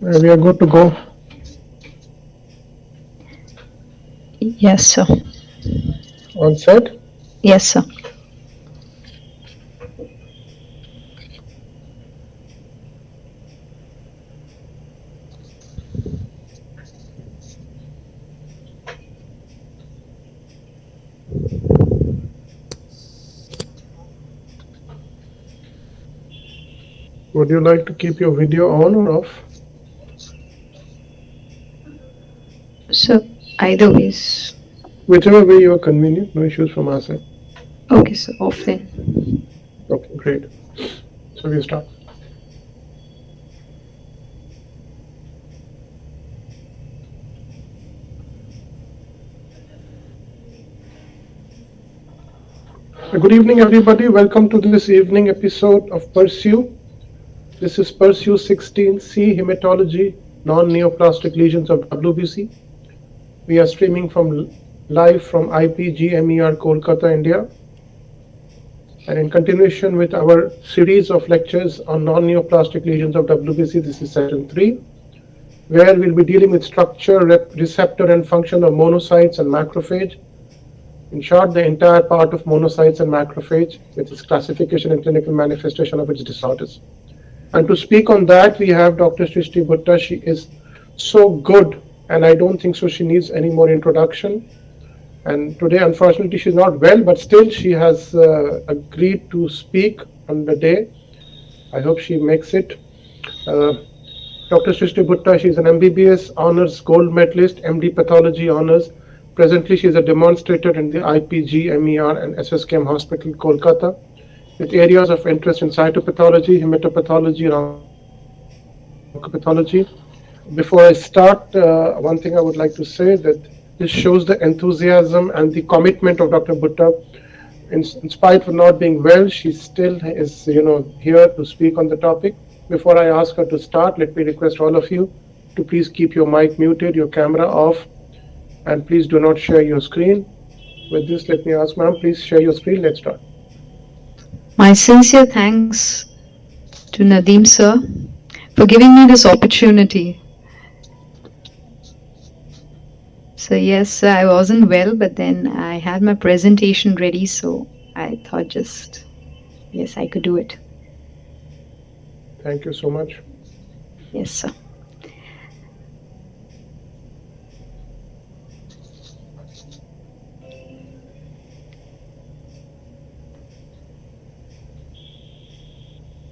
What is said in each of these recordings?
We are good to go. Yes, sir. All set? Yes, sir. Would you like to keep your video on or off? So, either ways. Whichever way you are convenient, no issues from our side. Okay, so off then. Okay, great. So we start. Good evening, everybody. Welcome to this evening episode of Pursue. This is Pursue 16C Hematology Non-Neoplastic Lesions of WBC. We are streaming live from IPGMER Kolkata, India. And in continuation with our series of lectures on non-neoplastic lesions of WBC, this is session 3, where we'll be dealing with structure, receptor, and function of monocytes and macrophage. In short, the entire part of monocytes and macrophage, with its classification and clinical manifestation of its disorders. And to speak on that, we have Dr. Shristi Butta. She is so good, and I don't think so she needs any more introduction. And today, unfortunately, she's not well, but still she has agreed to speak on the day. I hope she makes it. Dr. Shristi Butta, she's an MBBS honors gold medalist, MD pathology honors. Presently, she is a demonstrator in the IPGMER and SSKM Hospital, Kolkata, with areas of interest in cytopathology, hematopathology, and oncopathology. Before I start, one thing I would like to say that this shows the enthusiasm and the commitment of Dr. Butta. In spite of not being well, she still is, here to speak on the topic. Before I ask her to start, let me request all of you to please keep your mic muted, your camera off, and please do not share your screen. With this, let me ask, ma'am, please share your screen. Let's start. My sincere thanks to Nadeem, sir, for giving me this opportunity. So yes, I wasn't well, but then I had my presentation ready, so I thought yes, I could do it. Thank you so much. Yes, sir.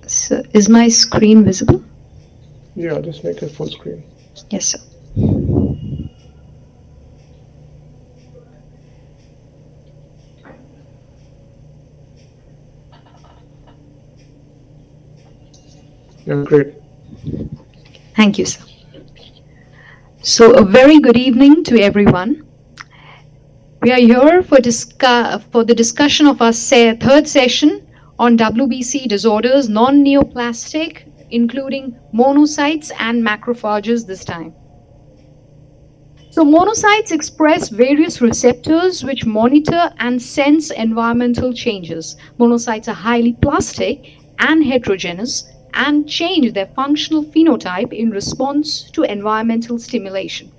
So, is my screen visible? Yeah, just make it full screen. Yes, sir. Yeah, great. Thank you, sir. So, a very good evening to everyone. We are here for the discussion of our third session on WBC disorders, non-neoplastic, including monocytes and macrophages this time. So monocytes express various receptors which monitor and sense environmental changes. Monocytes are highly plastic and heterogeneous and change their functional phenotype in response to environmental stimulation.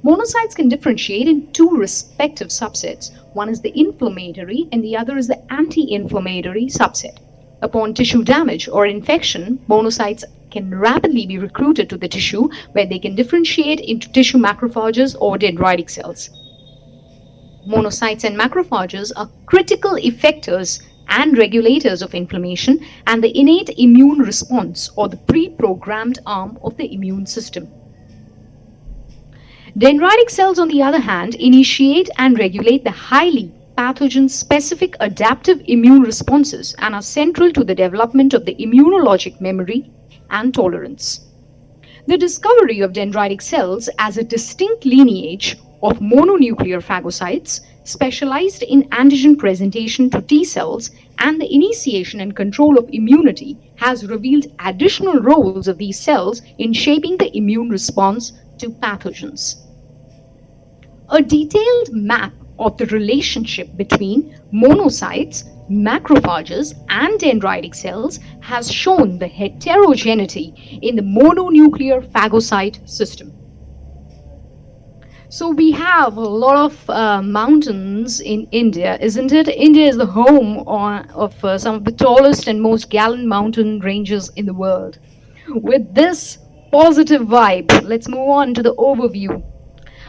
Monocytes can differentiate in two respective subsets. One is the inflammatory and the other is the anti-inflammatory subset. Upon tissue damage or infection, monocytes can rapidly be recruited to the tissue where they can differentiate into tissue macrophages or dendritic cells. Monocytes and macrophages are critical effectors and regulators of inflammation and the innate immune response or the pre-programmed arm of the immune system. Dendritic cells, on the other hand, initiate and regulate the highly pathogen-specific adaptive immune responses and are central to the development of the immunologic memory and tolerance. The discovery of dendritic cells as a distinct lineage of mononuclear phagocytes specialized in antigen presentation to T cells and the initiation and control of immunity has revealed additional roles of these cells in shaping the immune response to pathogens. A detailed map of the relationship between monocytes, macrophages, and dendritic cells has shown the heterogeneity in the mononuclear phagocyte system. So we have a lot of mountains in India, isn't it? India is the home of some of the tallest and most gallant mountain ranges in the world. With this positive vibe, let's move on to the overview.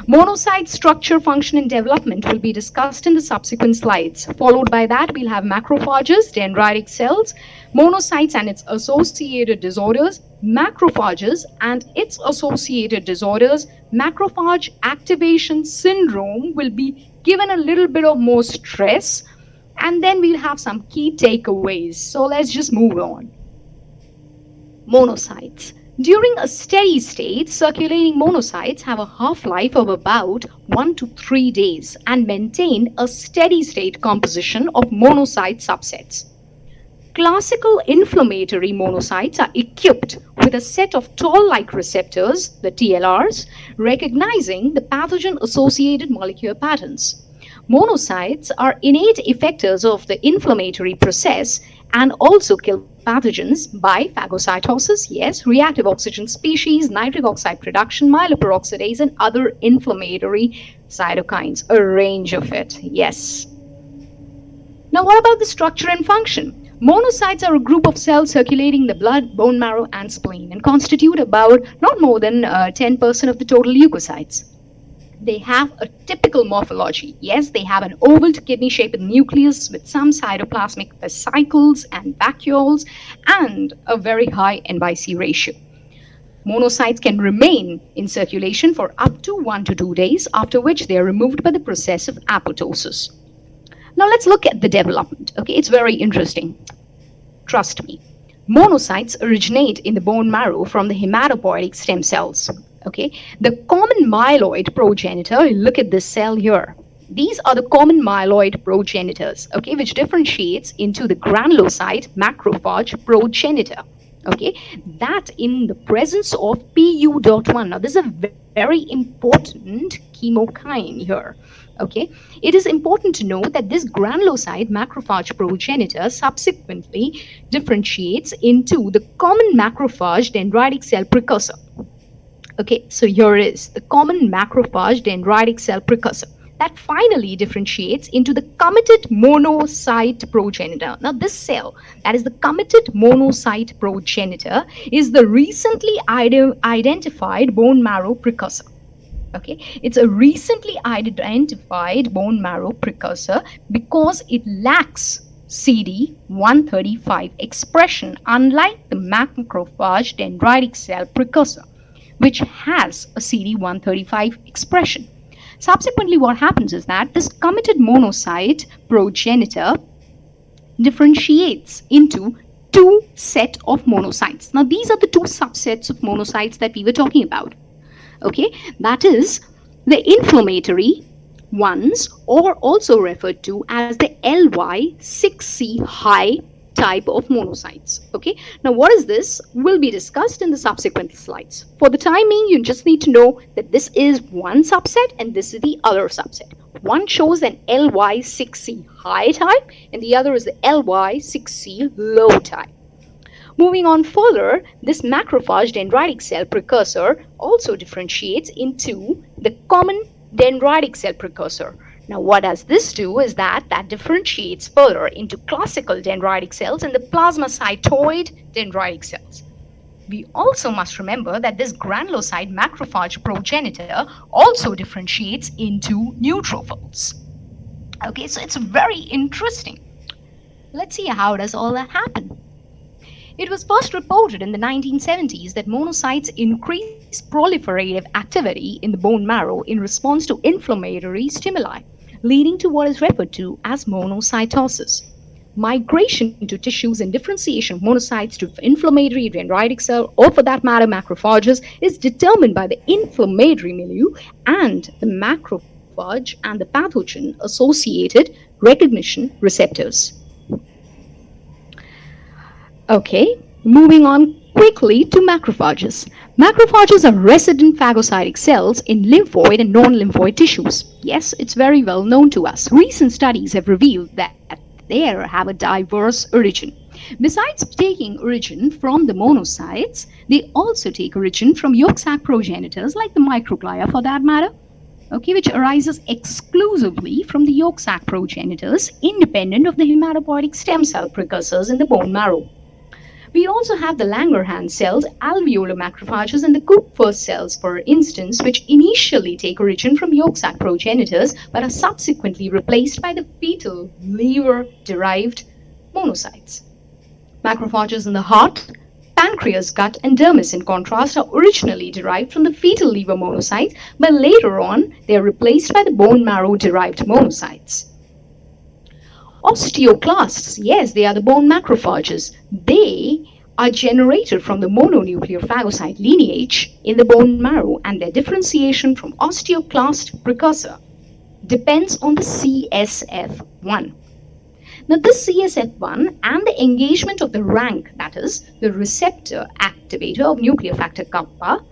Monocyte structure, function, and development will be discussed in the subsequent slides. Followed by that, we'll have macrophages, dendritic cells, monocytes and its associated disorders, macrophages and its associated disorders. Macrophage activation syndrome will be given a little bit of more stress, and then we'll have some key takeaways. So let's just move on. Monocytes. During a steady state, circulating monocytes have a half-life of about 1 to 3 days and maintain a steady state composition of monocyte subsets. Classical inflammatory monocytes are equipped with a set of toll-like receptors, the TLRs, recognizing the pathogen-associated molecular patterns. Monocytes are innate effectors of the inflammatory process and also kill pathogens by phagocytosis, yes, reactive oxygen species, nitric oxide production, myeloperoxidase, and other inflammatory cytokines, a range of it, yes. Now, what about the structure and function? Monocytes are a group of cells circulating the blood, bone marrow, and spleen and constitute about not more than 10% of the total leukocytes. They have a typical morphology. Yes, they have an oval to kidney-shaped nucleus with some cytoplasmic vesicles and vacuoles and a very high N/C ratio. Monocytes can remain in circulation for up to 1 to 2 days, after which they are removed by the process of apoptosis. Now let's look at the development. Okay, it's very interesting. Trust me. Monocytes originate in the bone marrow from the hematopoietic stem cells. Okay, the common myeloid progenitor, look at this cell here. These are the common myeloid progenitors, okay, which differentiates into the granulocyte macrophage progenitor. Okay, that in the presence of PU.1. Now, this is a very important chemokine here. Okay, it is important to know that this granulocyte macrophage progenitor subsequently differentiates into the common macrophage dendritic cell precursor. Okay, so here is the common macrophage dendritic cell precursor that finally differentiates into the committed monocyte progenitor. Now, this cell, that is the committed monocyte progenitor, is the recently identified bone marrow precursor. Okay, it's a recently identified bone marrow precursor because it lacks CD135 expression, unlike the macrophage dendritic cell precursor, which has a CD135 expression. Subsequently, what happens is that this committed monocyte progenitor differentiates into two sets of monocytes. Now, these are the two subsets of monocytes that we were talking about. Okay, that is the inflammatory ones, or also referred to as the LY6C high type of monocytes. Okay, now what is this will be discussed in the subsequent slides. For the time being, you just need to know that this is one subset and this is the other subset. One shows an LY6C high type and the other is the LY6C low type. Moving on further, this macrophage dendritic cell precursor also differentiates into the common dendritic cell precursor. Now, what does this do is that differentiates further into classical dendritic cells and the plasmacytoid dendritic cells. We also must remember that this granulocyte macrophage progenitor also differentiates into neutrophils. Okay, so it's very interesting. Let's see how does all that happen. It was first reported in the 1970s that monocytes increase proliferative activity in the bone marrow in response to inflammatory stimuli, leading to what is referred to as monocytosis. Migration into tissues and differentiation of monocytes to inflammatory dendritic cell, or for that matter macrophages, is determined by the inflammatory milieu and the macrophage and the pathogen associated recognition receptors. Okay, moving on quickly to macrophages. Macrophages are resident phagocytic cells in lymphoid and non-lymphoid tissues. Yes, it's very well known to us. Recent studies have revealed that they have a diverse origin. Besides taking origin from the monocytes, they also take origin from yolk sac progenitors like the microglia for that matter, okay, which arises exclusively from the yolk sac progenitors independent of the hematopoietic stem cell precursors in the bone marrow. We also have the Langerhans cells, alveolar macrophages, and the Kupffer cells, for instance, which initially take origin from yolk sac progenitors but are subsequently replaced by the fetal liver-derived monocytes. Macrophages in the heart, pancreas, gut, and dermis, in contrast, are originally derived from the fetal liver monocytes, but later on they are replaced by the bone marrow-derived monocytes. Osteoclasts, yes, they are the bone macrophages. They are generated from the mononuclear phagocyte lineage in the bone marrow, and their differentiation from osteoclast precursor depends on the CSF1. Now, this CSF1 and the engagement of the rank, that is, the receptor activator of nuclear factor kappa,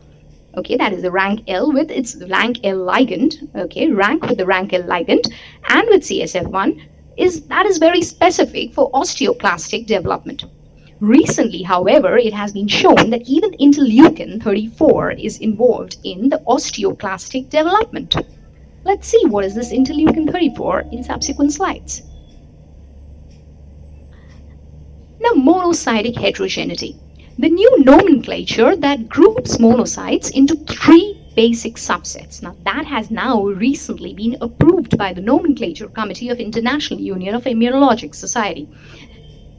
okay, that is the rank L with its rank L ligand, okay, rank with the rank L ligand, and with CSF1, that is very specific for osteoclastic development. Recently, however, it has been shown that even interleukin 34 is involved in the osteoclastic development. Let's see what is this interleukin 34 in subsequent slides. Now, monocytic heterogeneity. The new nomenclature that groups monocytes into three basic subsets. Now, that has now recently been approved by the Nomenclature Committee of International Union of Immunologic Society.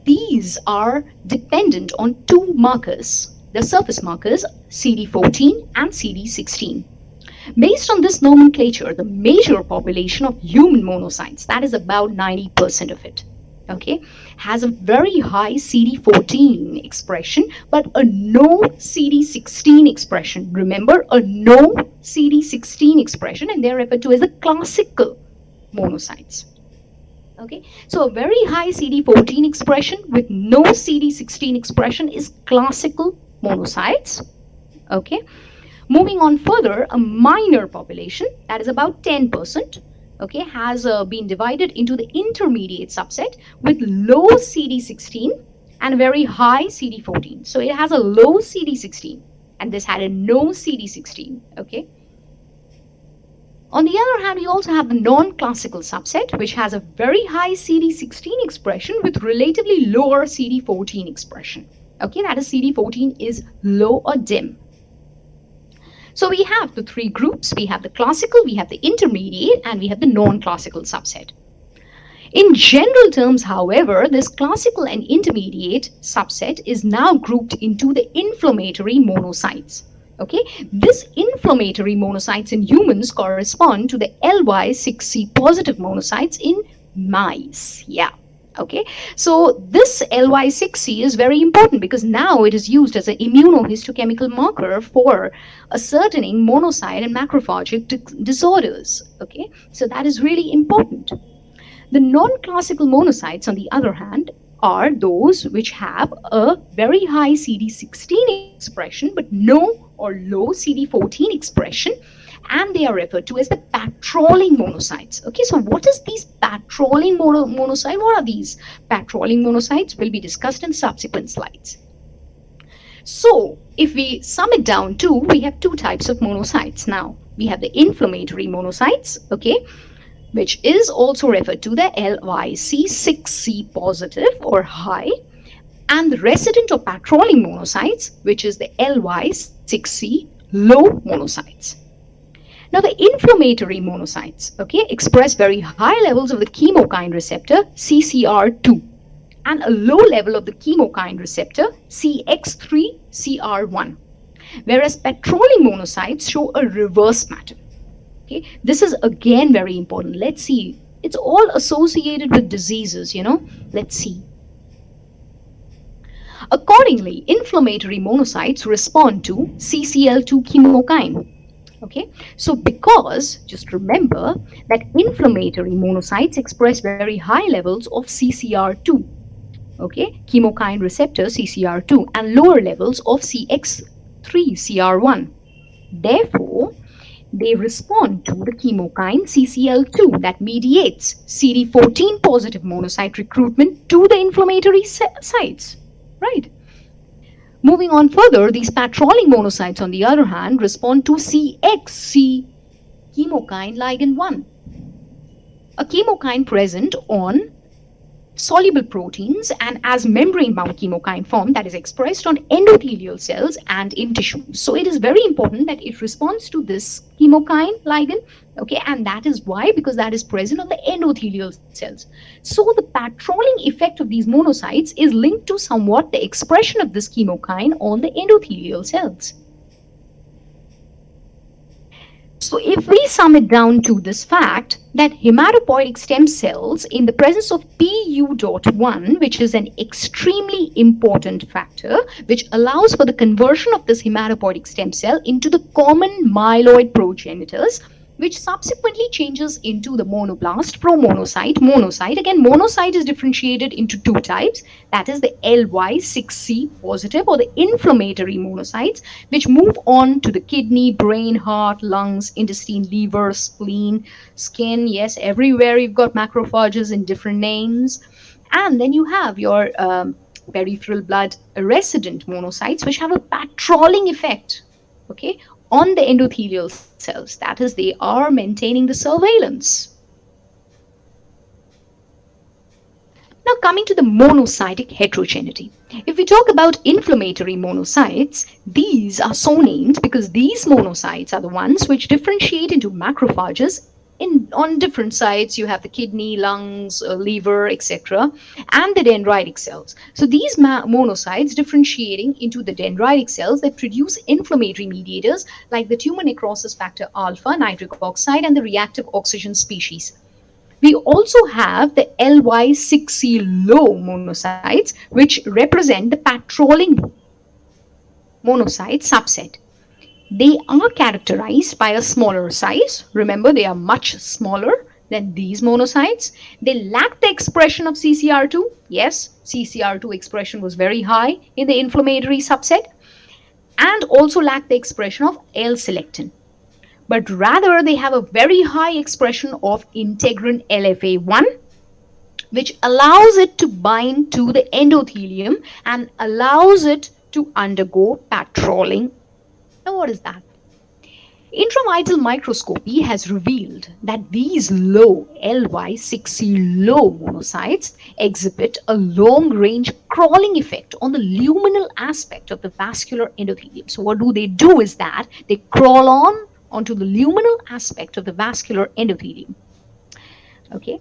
These are dependent on two markers, the surface markers CD14 and CD16. Based on this nomenclature, the major population of human monocytes, that is about 90% of it, okay, has a very high CD14 expression, but a no CD16 expression. Remember, a no CD16 expression, and they're referred to as the classical monocytes. Okay, so a very high CD14 expression with no CD16 expression is classical monocytes. Okay, moving on further, a minor population, that is about 10%, okay, has been divided into the intermediate subset with low CD16 and a very high CD14. So it has a low CD16 and this had a no CD16, okay. On the other hand, we also have the non-classical subset, which has a very high CD16 expression with relatively lower CD14 expression. Okay, that is CD14 is low or dim. So we have the three groups. We have the classical, we have the intermediate, and we have the non-classical subset. In general terms, however, this classical and intermediate subset is now grouped into the inflammatory monocytes. Okay, this inflammatory monocytes in humans correspond to the LY6C positive monocytes in mice. Yeah. Okay, so this LY6C is very important because now it is used as an immunohistochemical marker for ascertaining monocyte and macrophagic disorders. Okay, so that is really important. The non-classical monocytes, on the other hand, are those which have a very high CD16 expression but no or low CD14 expression, and they are referred to as the patrolling monocytes. Okay, so what is these patrolling monocytes? What are these patrolling monocytes? Will be discussed in subsequent slides. So if we sum it down to, we have two types of monocytes now. We have the inflammatory monocytes, okay, which is also referred to the LYC6C positive or high, and the resident or patrolling monocytes, which is the LY6C low monocytes. Now, the inflammatory monocytes, okay, express very high levels of the chemokine receptor CCR2 and a low level of the chemokine receptor CX3CR1, whereas patrolling monocytes show a reverse pattern. Okay, this is again very important. Let's see. It's all associated with diseases, you know. Let's see. Accordingly, inflammatory monocytes respond to CCL2 chemokine. Okay, so because, just remember that inflammatory monocytes express very high levels of CCR2, okay, chemokine receptor CCR2 and lower levels of CX3CR1. Therefore, they respond to the chemokine CCL2 that mediates CD14 positive monocyte recruitment to the inflammatory sites, right? Moving on further, these patrolling monocytes, on the other hand, respond to CXC chemokine ligand 1, a chemokine present on soluble proteins and as membrane-bound chemokine form that is expressed on endothelial cells and in tissues. So it is very important that it responds to this chemokine ligand, okay, and that is why, because that is present on the endothelial cells. So the patrolling effect of these monocytes is linked to somewhat the expression of this chemokine on the endothelial cells. So if we sum it down to this fact that hematopoietic stem cells in the presence of PU.1, which is an extremely important factor, which allows for the conversion of this hematopoietic stem cell into the common myeloid progenitors, which subsequently changes into the monoblast, promonocyte, monocyte. Again, monocyte is differentiated into two types. That is the LY6C positive or the inflammatory monocytes, which move on to the kidney, brain, heart, lungs, intestine, liver, spleen, skin. Yes, everywhere you've got macrophages in different names. And then you have your peripheral blood resident monocytes, which have a patrolling effect, okay, on the endothelial cells. That is, they are maintaining the surveillance. Now coming to the monocytic heterogeneity. If we talk about inflammatory monocytes, these are so named because these monocytes are the ones which differentiate into macrophages. On different sites, you have the kidney, lungs, liver, etc., and the dendritic cells. So these monocytes differentiating into the dendritic cells that produce inflammatory mediators like the tumor necrosis factor alpha, nitric oxide, and the reactive oxygen species. We also have the LY6C low monocytes, which represent the patrolling monocyte subset. They are characterized by a smaller size. Remember, they are much smaller than these monocytes. They lack the expression of CCR2. Yes, CCR2 expression was very high in the inflammatory subset, and also lack the expression of L-selectin. But rather, they have a very high expression of integrin LFA1, which allows it to bind to the endothelium and allows it to undergo patrolling. Now, what is that? Intravital microscopy has revealed that these low LY6C low monocytes exhibit a long-range crawling effect on the luminal aspect of the vascular endothelium. So what do? Is that they crawl onto the luminal aspect of the vascular endothelium, okay,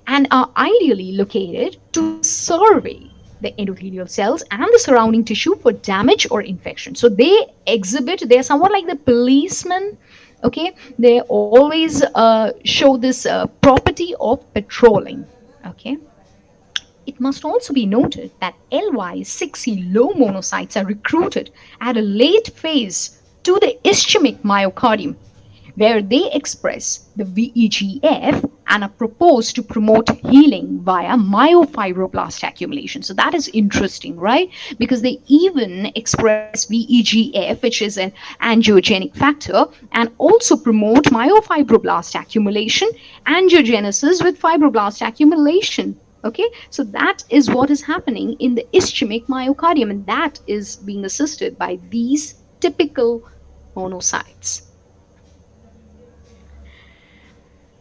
and are ideally located to survey the endothelial cells and the surrounding tissue for damage or infection. So they're somewhat like the policemen, okay? They always show this property of patrolling, okay? It must also be noted that LY6C low monocytes are recruited at a late phase to the ischemic myocardium, where they express the VEGF and are proposed to promote healing via myofibroblast accumulation. So that is interesting, right? Because they even express VEGF, which is an angiogenic factor, and also promote myofibroblast accumulation, angiogenesis with fibroblast accumulation. Okay, so that is what is happening in the ischemic myocardium, and that is being assisted by these typical monocytes.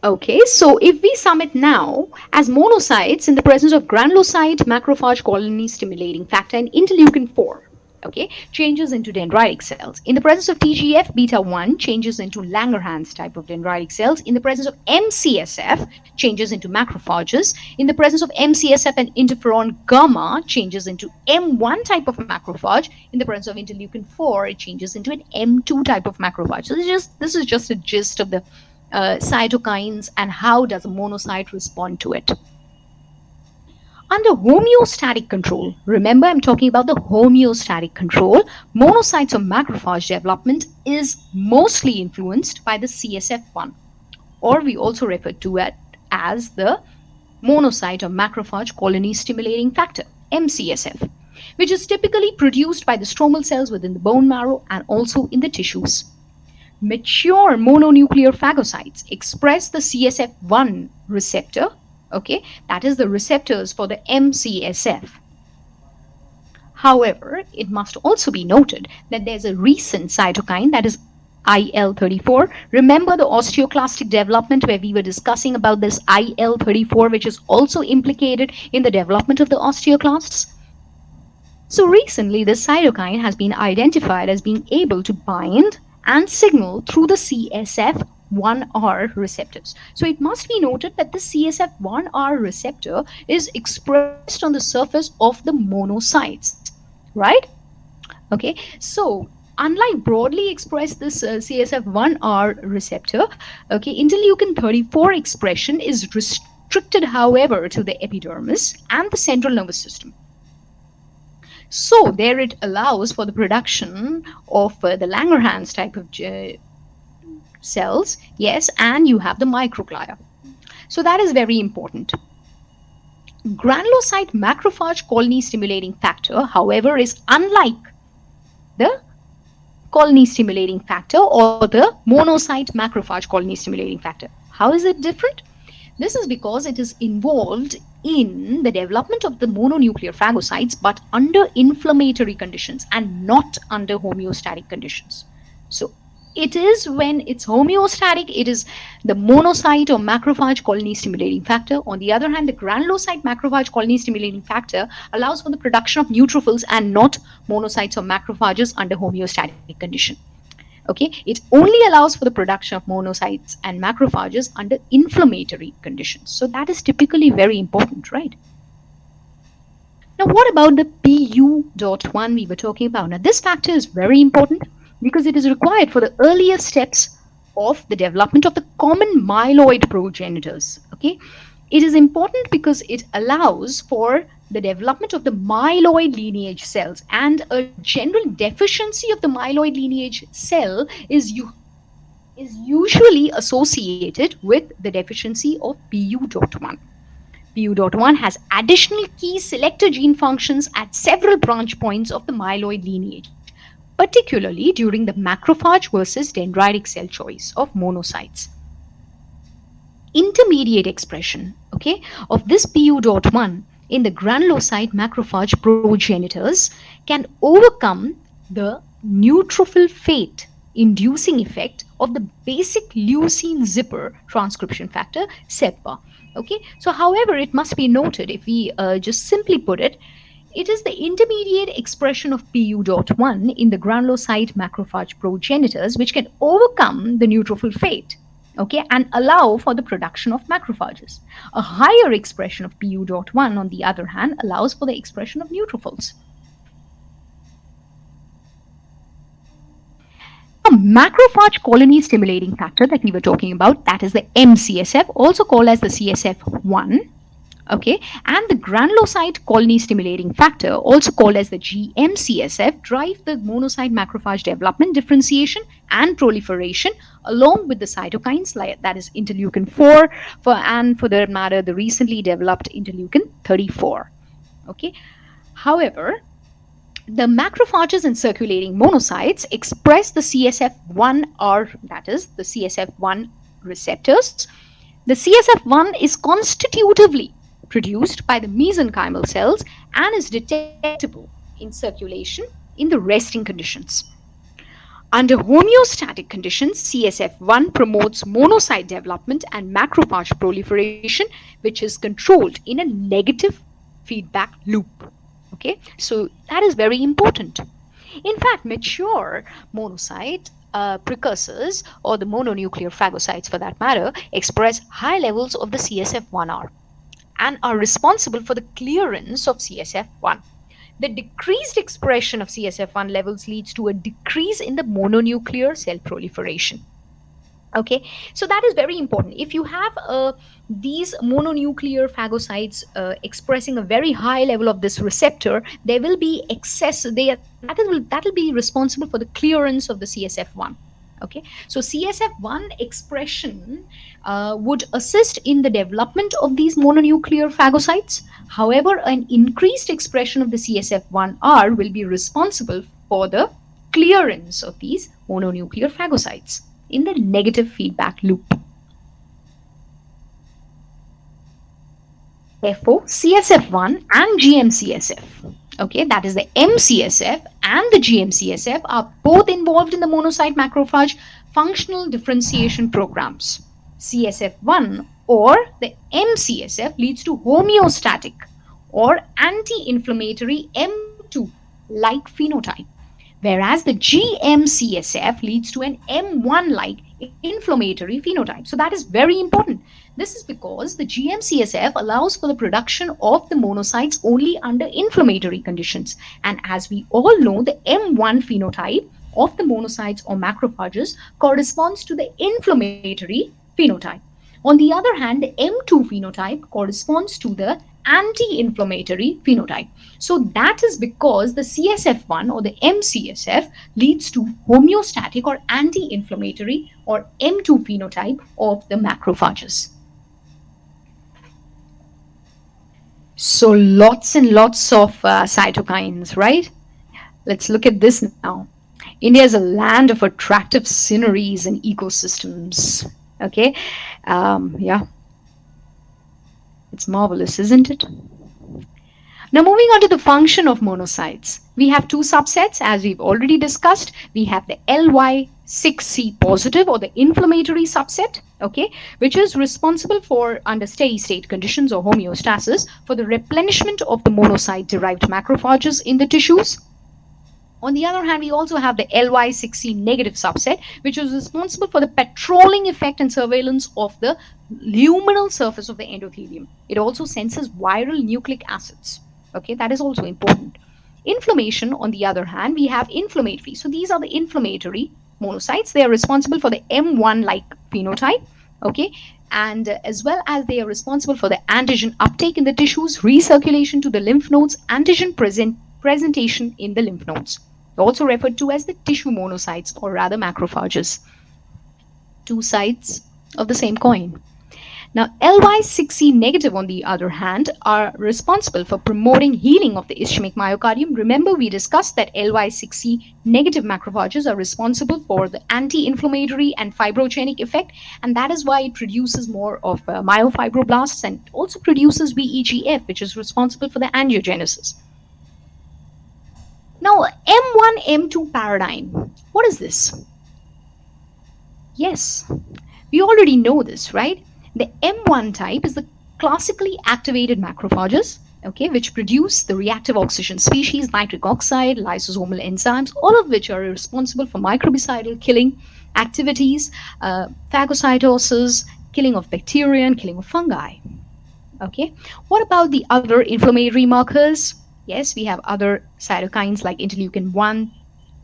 Okay, so if we sum it now, as monocytes in the presence of granulocyte, macrophage colony stimulating factor, and interleukin-4, okay, changes into dendritic cells. In the presence of TGF beta 1, changes into Langerhans type of dendritic cells. In the presence of MCSF, changes into macrophages. In the presence of MCSF and interferon gamma, changes into M1 type of macrophage. In the presence of interleukin-4, it changes into an M2 type of macrophage. So this is just a gist of the cytokines and how does a monocyte respond to it. Under homeostatic control, remember I'm talking about the homeostatic control, monocytes of macrophage development is mostly influenced by the CSF1, or we also refer to it as the monocyte or macrophage colony stimulating factor. MCSF, which is typically produced by the stromal cells within the bone marrow and also in the tissues. Mature mononuclear phagocytes express the CSF1 receptor, okay, that is the receptors for the MCSF. However, it must also be noted that there's a recent cytokine, that is IL-34. Remember the osteoclastic development where we were discussing about this IL-34, which is also implicated in the development of the osteoclasts? So recently, this cytokine has been identified as being able to bind and signal through the CSF1R receptors. So it must be noted that the CSF1R receptor is expressed on the surface of the monocytes, right? Okay, so unlike broadly expressed this CSF1R receptor, okay, interleukin-34 expression is restricted, however, to the epidermis and the central nervous system. So there it allows for the production of the Langerhans type of cells, yes, and you have the microglia. So that is very important. Granulocyte macrophage colony stimulating factor, however, is unlike the colony stimulating factor or the monocyte macrophage colony stimulating factor. How is it different? This is because it is involved in the development of the mononuclear phagocytes, but under inflammatory conditions and not under homeostatic conditions. So it is when it's homeostatic, it is the monocyte or macrophage colony stimulating factor. On the other hand, the granulocyte macrophage colony stimulating factor allows for the production of neutrophils and not monocytes or macrophages under homeostatic condition. Okay, it only allows for the production of monocytes and macrophages under inflammatory conditions. So that is typically very important, right? Now, what about the PU.1 we were talking about? Now, this factor is very important because it is required for the earlier steps of the development of the common myeloid progenitors. Okay, it is important because it allows for the development of the myeloid lineage cells, and a general deficiency of the myeloid lineage cell is usually associated with the deficiency of PU.1. PU.1 has additional key selector gene functions at several branch points of the myeloid lineage, particularly during the macrophage versus dendritic cell choice of monocytes. Intermediate expression, okay, of this PU.1 in the granulocyte macrophage progenitors can overcome the neutrophil fate inducing effect of the basic leucine zipper transcription factor, SEPA. Okay, so however, it must be noted, if we just simply put it, it is the intermediate expression of PU.1 in the granulocyte macrophage progenitors which can overcome the neutrophil fate, okay, and allow for the production of macrophages. A higher expression of PU.1, on the other hand, allows for the expression of neutrophils. A macrophage colony stimulating factor that we were talking about, that is the MCSF, also called as the CSF1, okay, and the granulocyte colony stimulating factor, also called as the GM-CSF, drive the monocyte macrophage development, differentiation, and proliferation, along with the cytokines, like that is interleukin-4, and for that matter, the recently developed interleukin-34. Okay, however, the macrophages and circulating monocytes express the CSF1R, that is the CSF1 receptors. The CSF1 is constitutively produced by the mesenchymal cells and is detectable in circulation in the resting conditions. Under homeostatic conditions, CSF1 promotes monocyte development and macrophage proliferation, which is controlled in a negative feedback loop. Okay, so that is very important. In fact, mature monocyte precursors, or the mononuclear phagocytes for that matter, express high levels of the CSF1R and are responsible for the clearance of CSF1. The decreased expression of CSF1 levels leads to a decrease in the mononuclear cell proliferation. Okay, so that is very important. If you have these mononuclear phagocytes expressing a very high level of this receptor, there will be excess. That will be responsible for the clearance of the CSF1. Okay, so CSF1 expression would assist in the development of these mononuclear phagocytes. However, an increased expression of the CSF1R will be responsible for the clearance of these mononuclear phagocytes in the negative feedback loop. Therefore, CSF1 and GM-CSF, okay, that is the MCSF and the GM-CSF, are both involved in the monocyte macrophage functional differentiation programs. CSF1 or the MCSF leads to homeostatic or anti-inflammatory M2 like phenotype, whereas the GM-CSF leads to an M1 like inflammatory phenotype. So that is very important. This is because the GM-CSF allows for the production of the monocytes only under inflammatory conditions. And as we all know, the M1 phenotype of the monocytes or macrophages corresponds to the inflammatory phenotype. On the other hand, the M2 phenotype corresponds to the anti-inflammatory phenotype. So that is because the CSF1 or the MCSF leads to homeostatic or anti-inflammatory or M2 phenotype of the macrophages. So lots and lots of cytokines, right? Let's look at this now. India is a land of attractive sceneries and ecosystems. Okay, yeah, it's marvelous, isn't it? Now, moving on to the function of monocytes, we have two subsets, as we've already discussed. We have the LY6C positive or the inflammatory subset, okay, which is responsible for, under steady state conditions or homeostasis, for the replenishment of the monocyte-derived macrophages in the tissues. On the other hand, we also have the LY6C negative subset, which is responsible for the patrolling effect and surveillance of the luminal surface of the endothelium. It also senses viral nucleic acids. Okay, that is also important. Inflammation, on the other hand, we have inflammatory. So these are the inflammatory monocytes. They are responsible for the M1-like phenotype. Okay, and as well as they are responsible for the antigen uptake in the tissues, recirculation to the lymph nodes, antigen presentation in the lymph nodes. Also referred to as the tissue monocytes, or rather macrophages. Two sides of the same coin. Now, LY6C negative, on the other hand, are responsible for promoting healing of the ischemic myocardium. Remember, we discussed that LY6C negative macrophages are responsible for the anti-inflammatory and fibrogenic effect, and that is why it produces more of myofibroblasts and also produces VEGF, which is responsible for the angiogenesis. Now, M1, M2 paradigm. What is this? Yes, we already know this, right? The M1 type is the classically activated macrophages, okay, which produce the reactive oxygen species, nitric oxide, lysosomal enzymes, all of which are responsible for microbicidal killing activities, phagocytosis, killing of bacteria, and killing of fungi. Okay, what about the other inflammatory markers? Yes, we have other cytokines like interleukin-1,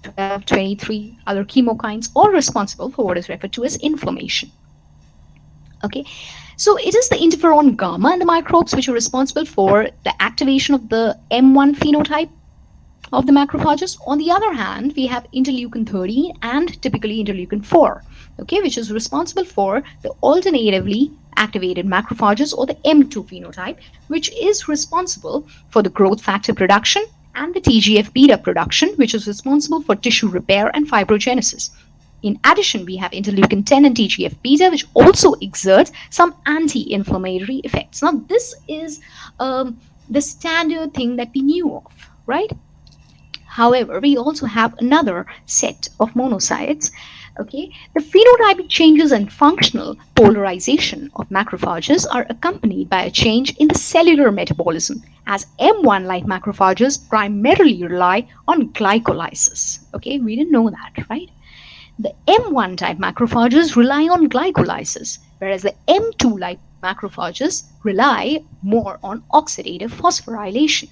12, 23, other chemokines, all responsible for what is referred to as inflammation. Okay, so it is the interferon gamma and the microbes which are responsible for the activation of the M1 phenotype of the macrophages. On the other hand, we have interleukin-13 and typically interleukin-4, okay, which is responsible for the alternatively activated macrophages or the M2 phenotype, which is responsible for the growth factor production and the TGF-beta production, which is responsible for tissue repair and fibrogenesis. In addition, we have interleukin-10 and TGF-beta, which also exert some anti-inflammatory effects. Now, this is the standard thing that we knew of, right? However, we also have another set of monocytes. Okay, the phenotypic changes and functional polarization of macrophages are accompanied by a change in the cellular metabolism, as M1-like macrophages primarily rely on glycolysis. Okay, we didn't know that, right? The M1 type macrophages rely on glycolysis, whereas the M2 like macrophages rely more on oxidative phosphorylation.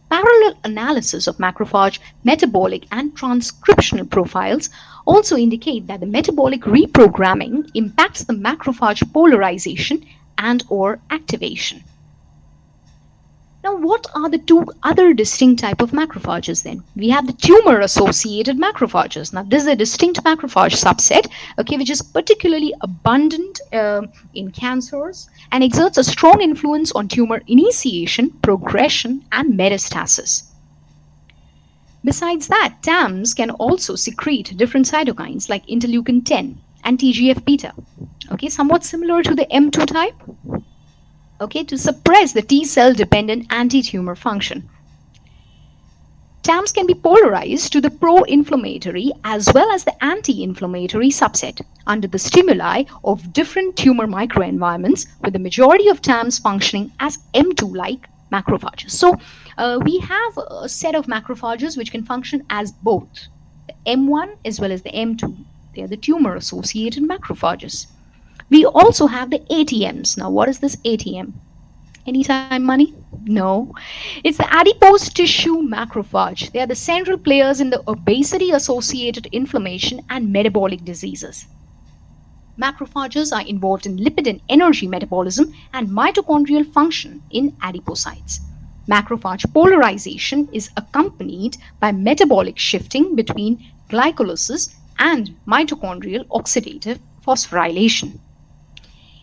Parallel analysis of macrophage metabolic and transcriptional profiles also indicate that the metabolic reprogramming impacts the macrophage polarization and/or activation. Now, what are the two other distinct type of macrophages then? We have the tumor-associated macrophages. Now, this is a distinct macrophage subset, okay, which is particularly abundant in cancers and exerts a strong influence on tumor initiation, progression, and metastasis. Besides that, TAMs can also secrete different cytokines like interleukin-10 and TGF-beta, okay, somewhat similar to the M2 type, okay, to suppress the T-cell dependent anti-tumor function. TAMs can be polarized to the pro-inflammatory as well as the anti-inflammatory subset under the stimuli of different tumor microenvironments, with the majority of TAMs functioning as M2-like macrophages. So we have a set of macrophages which can function as both the M1 as well as the M2. They are the tumor-associated macrophages. We also have the ATMs. Now, what is this ATM? Anytime money? No. It's the adipose tissue macrophage. They are the central players in the obesity-associated inflammation and metabolic diseases. Macrophages are involved in lipid and energy metabolism and mitochondrial function in adipocytes. Macrophage polarization is accompanied by metabolic shifting between glycolysis and mitochondrial oxidative phosphorylation.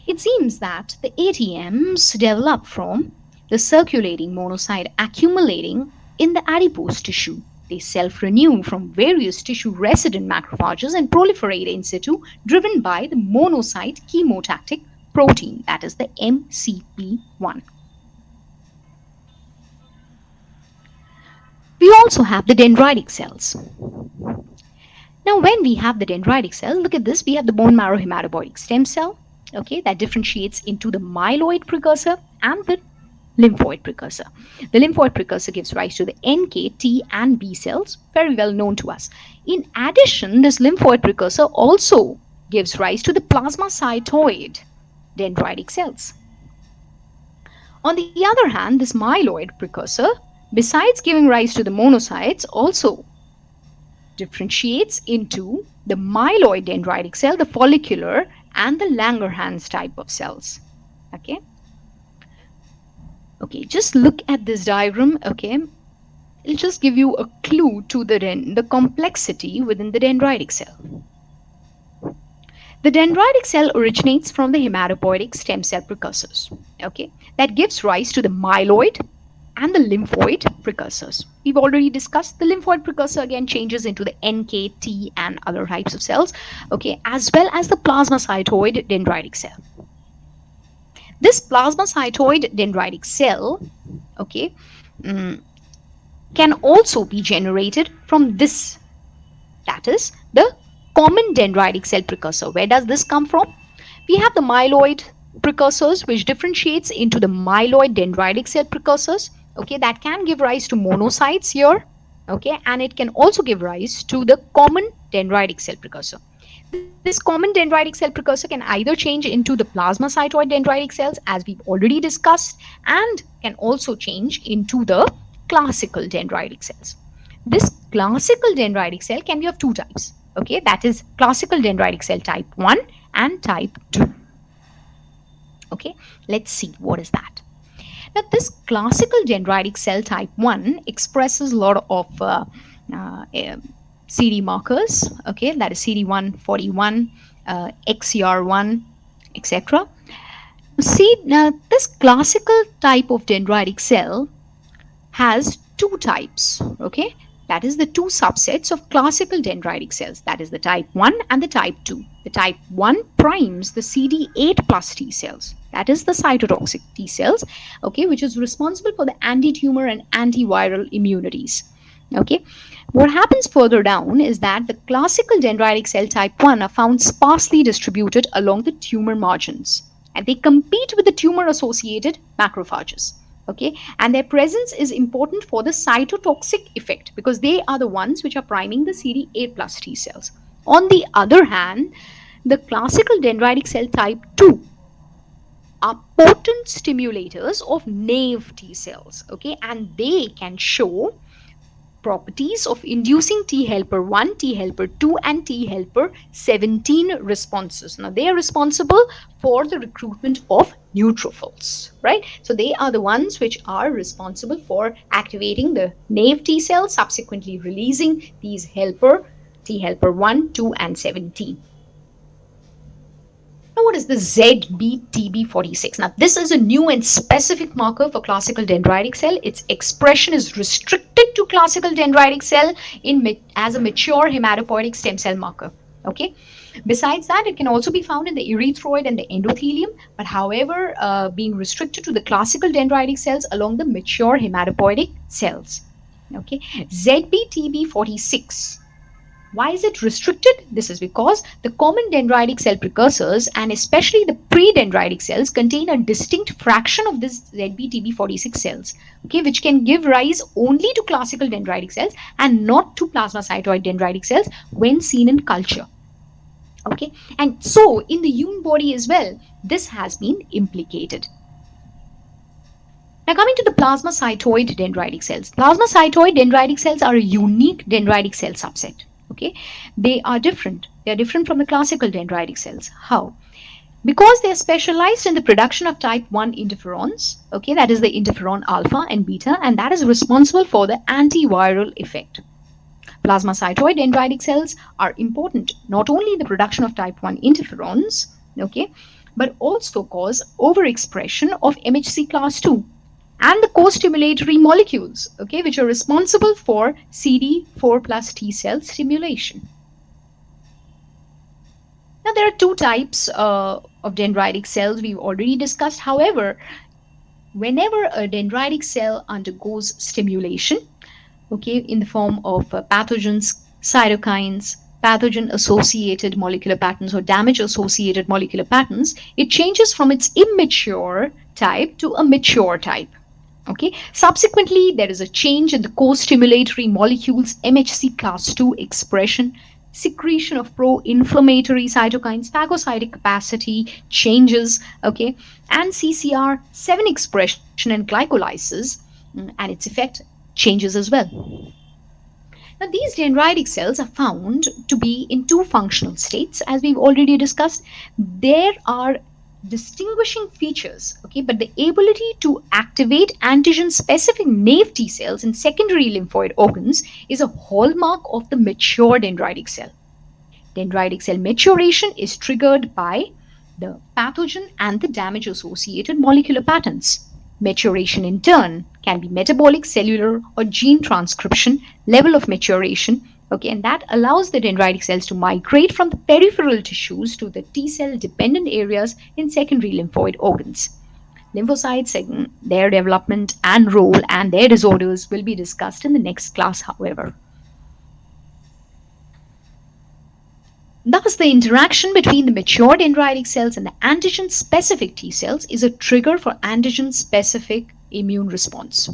It seems that the ATMs develop from the circulating monocyte accumulating in the adipose tissue. They self-renew from various tissue-resident macrophages and proliferate in situ, driven by the monocyte chemotactic protein, that is the MCP1. We also have the dendritic cells. Now, when we have the dendritic cell, look at this, we have the bone marrow hematopoietic stem cell, okay, that differentiates into the myeloid precursor and the lymphoid precursor. The lymphoid precursor gives rise to the NK, T, and B cells, very well known to us. In addition, this lymphoid precursor also gives rise to the plasmacytoid dendritic cells. On the other hand, this myeloid precursor, besides giving rise to the monocytes, also differentiates into the myeloid dendritic cell, the follicular, and the Langerhans type of cells. Okay, just look at this diagram. Okay, it'll just give you a clue to the complexity within the dendritic cell. The dendritic cell originates from the hematopoietic stem cell precursors, okay, that gives rise to the myeloid and the lymphoid precursors. We've already discussed the lymphoid precursor again changes into the NK, T, and other types of cells, okay, as well as the plasmacytoid dendritic cell. This plasmacytoid dendritic cell, okay, can also be generated from this, that is the common dendritic cell precursor. Where does this come from? We have the myeloid precursors, which differentiates into the myeloid dendritic cell precursors, okay, that can give rise to monocytes here, okay, and it can also give rise to the common dendritic cell precursor. This common dendritic cell precursor can either change into the plasmacytoid dendritic cells, as we've already discussed, and can also change into the classical dendritic cells. This classical dendritic cell can be of two types, okay, that is classical dendritic cell type 1 and type 2. Okay, let's see what is that. Now, this classical dendritic cell type 1 expresses a lot of CD markers, okay, that is CD1, 41, XCR1, etc. See, now this classical type of dendritic cell has two types, okay, that is the two subsets of classical dendritic cells, that is the type 1 and the type 2. The type 1 primes the CD8 plus T cells, that is the cytotoxic T cells, okay, which is responsible for the anti-tumor and antiviral immunities. Okay, what happens further down is that the classical dendritic cell type 1 are found sparsely distributed along the tumor margins, and they compete with the tumor-associated macrophages. Okay, and their presence is important for the cytotoxic effect because they are the ones which are priming the CD8 plus T cells. On the other hand, the classical dendritic cell type 2 are potent stimulators of naive T cells, okay, and they can show properties of inducing T helper 1, T helper 2, and T helper 17 responses. Now, they are responsible for the recruitment of neutrophils, right? So they are the ones which are responsible for activating the naive T cells, subsequently releasing these helper, T helper 1, 2, and 17. Now, what is the ZBTB46? Now, this is a new and specific marker for classical dendritic cell. Its expression is restricted to classical dendritic cell as a mature hematopoietic stem cell marker. Okay. Besides that, it can also be found in the erythroid and the endothelium, but however, being restricted to the classical dendritic cells along the mature hematopoietic cells. Okay. ZBTB46. Why is it restricted? This is because the common dendritic cell precursors and especially the pre-dendritic cells contain a distinct fraction of this ZBTB46 cells, okay, which can give rise only to classical dendritic cells and not to plasmacytoid dendritic cells when seen in culture. Okay, and so in the human body as well, this has been implicated. Now coming to the plasmacytoid dendritic cells. Plasmacytoid dendritic cells are a unique dendritic cell subset. Okay, they are different. They are different from the classical dendritic cells. How? Because they are specialized in the production of type 1 interferons, okay, that is the interferon alpha and beta, and that is responsible for the antiviral effect. Plasmacytoid dendritic cells are important not only in the production of type 1 interferons, okay, but also cause overexpression of MHC class 2 and the co-stimulatory molecules, okay, which are responsible for CD4 plus T cell stimulation. Now, there are two types of dendritic cells we've already discussed. However, whenever a dendritic cell undergoes stimulation, okay, in the form of pathogens, cytokines, pathogen-associated molecular patterns or damage-associated molecular patterns, it changes from its immature type to a mature type. Okay. Subsequently, there is a change in the co-stimulatory molecules MHC class 2 expression, secretion of pro-inflammatory cytokines, phagocytic capacity changes, okay, and CCR7 expression and glycolysis and its effect changes as well. Now, these dendritic cells are found to be in two functional states, as we've already discussed. There are distinguishing features, okay, but the ability to activate antigen-specific naive T cells in secondary lymphoid organs is a hallmark of the mature dendritic cell. Dendritic cell maturation is triggered by the pathogen and the damage-associated molecular patterns. Maturation in turn can be metabolic, cellular, or gene transcription level of maturation, okay, and that allows the dendritic cells to migrate from the peripheral tissues to the T cell dependent areas in secondary lymphoid organs. Lymphocytes, their development and role and their disorders will be discussed in the next class, however. Thus, the interaction between the mature dendritic cells and the antigen-specific T cells is a trigger for antigen-specific immune response.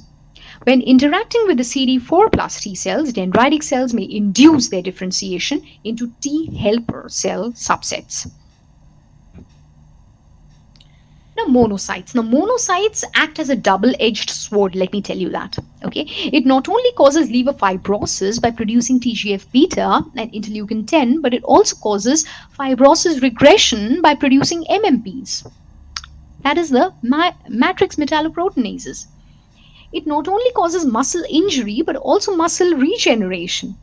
When interacting with the CD4 plus T cells, dendritic cells may induce their differentiation into T helper cell subsets. Now, monocytes. Now, monocytes act as a double-edged sword, let me tell you that. Okay, it not only causes liver fibrosis by producing TGF-beta and interleukin-10, but it also causes fibrosis regression by producing MMPs. That is the matrix metalloproteinases. It not only causes muscle injury, but also muscle regeneration.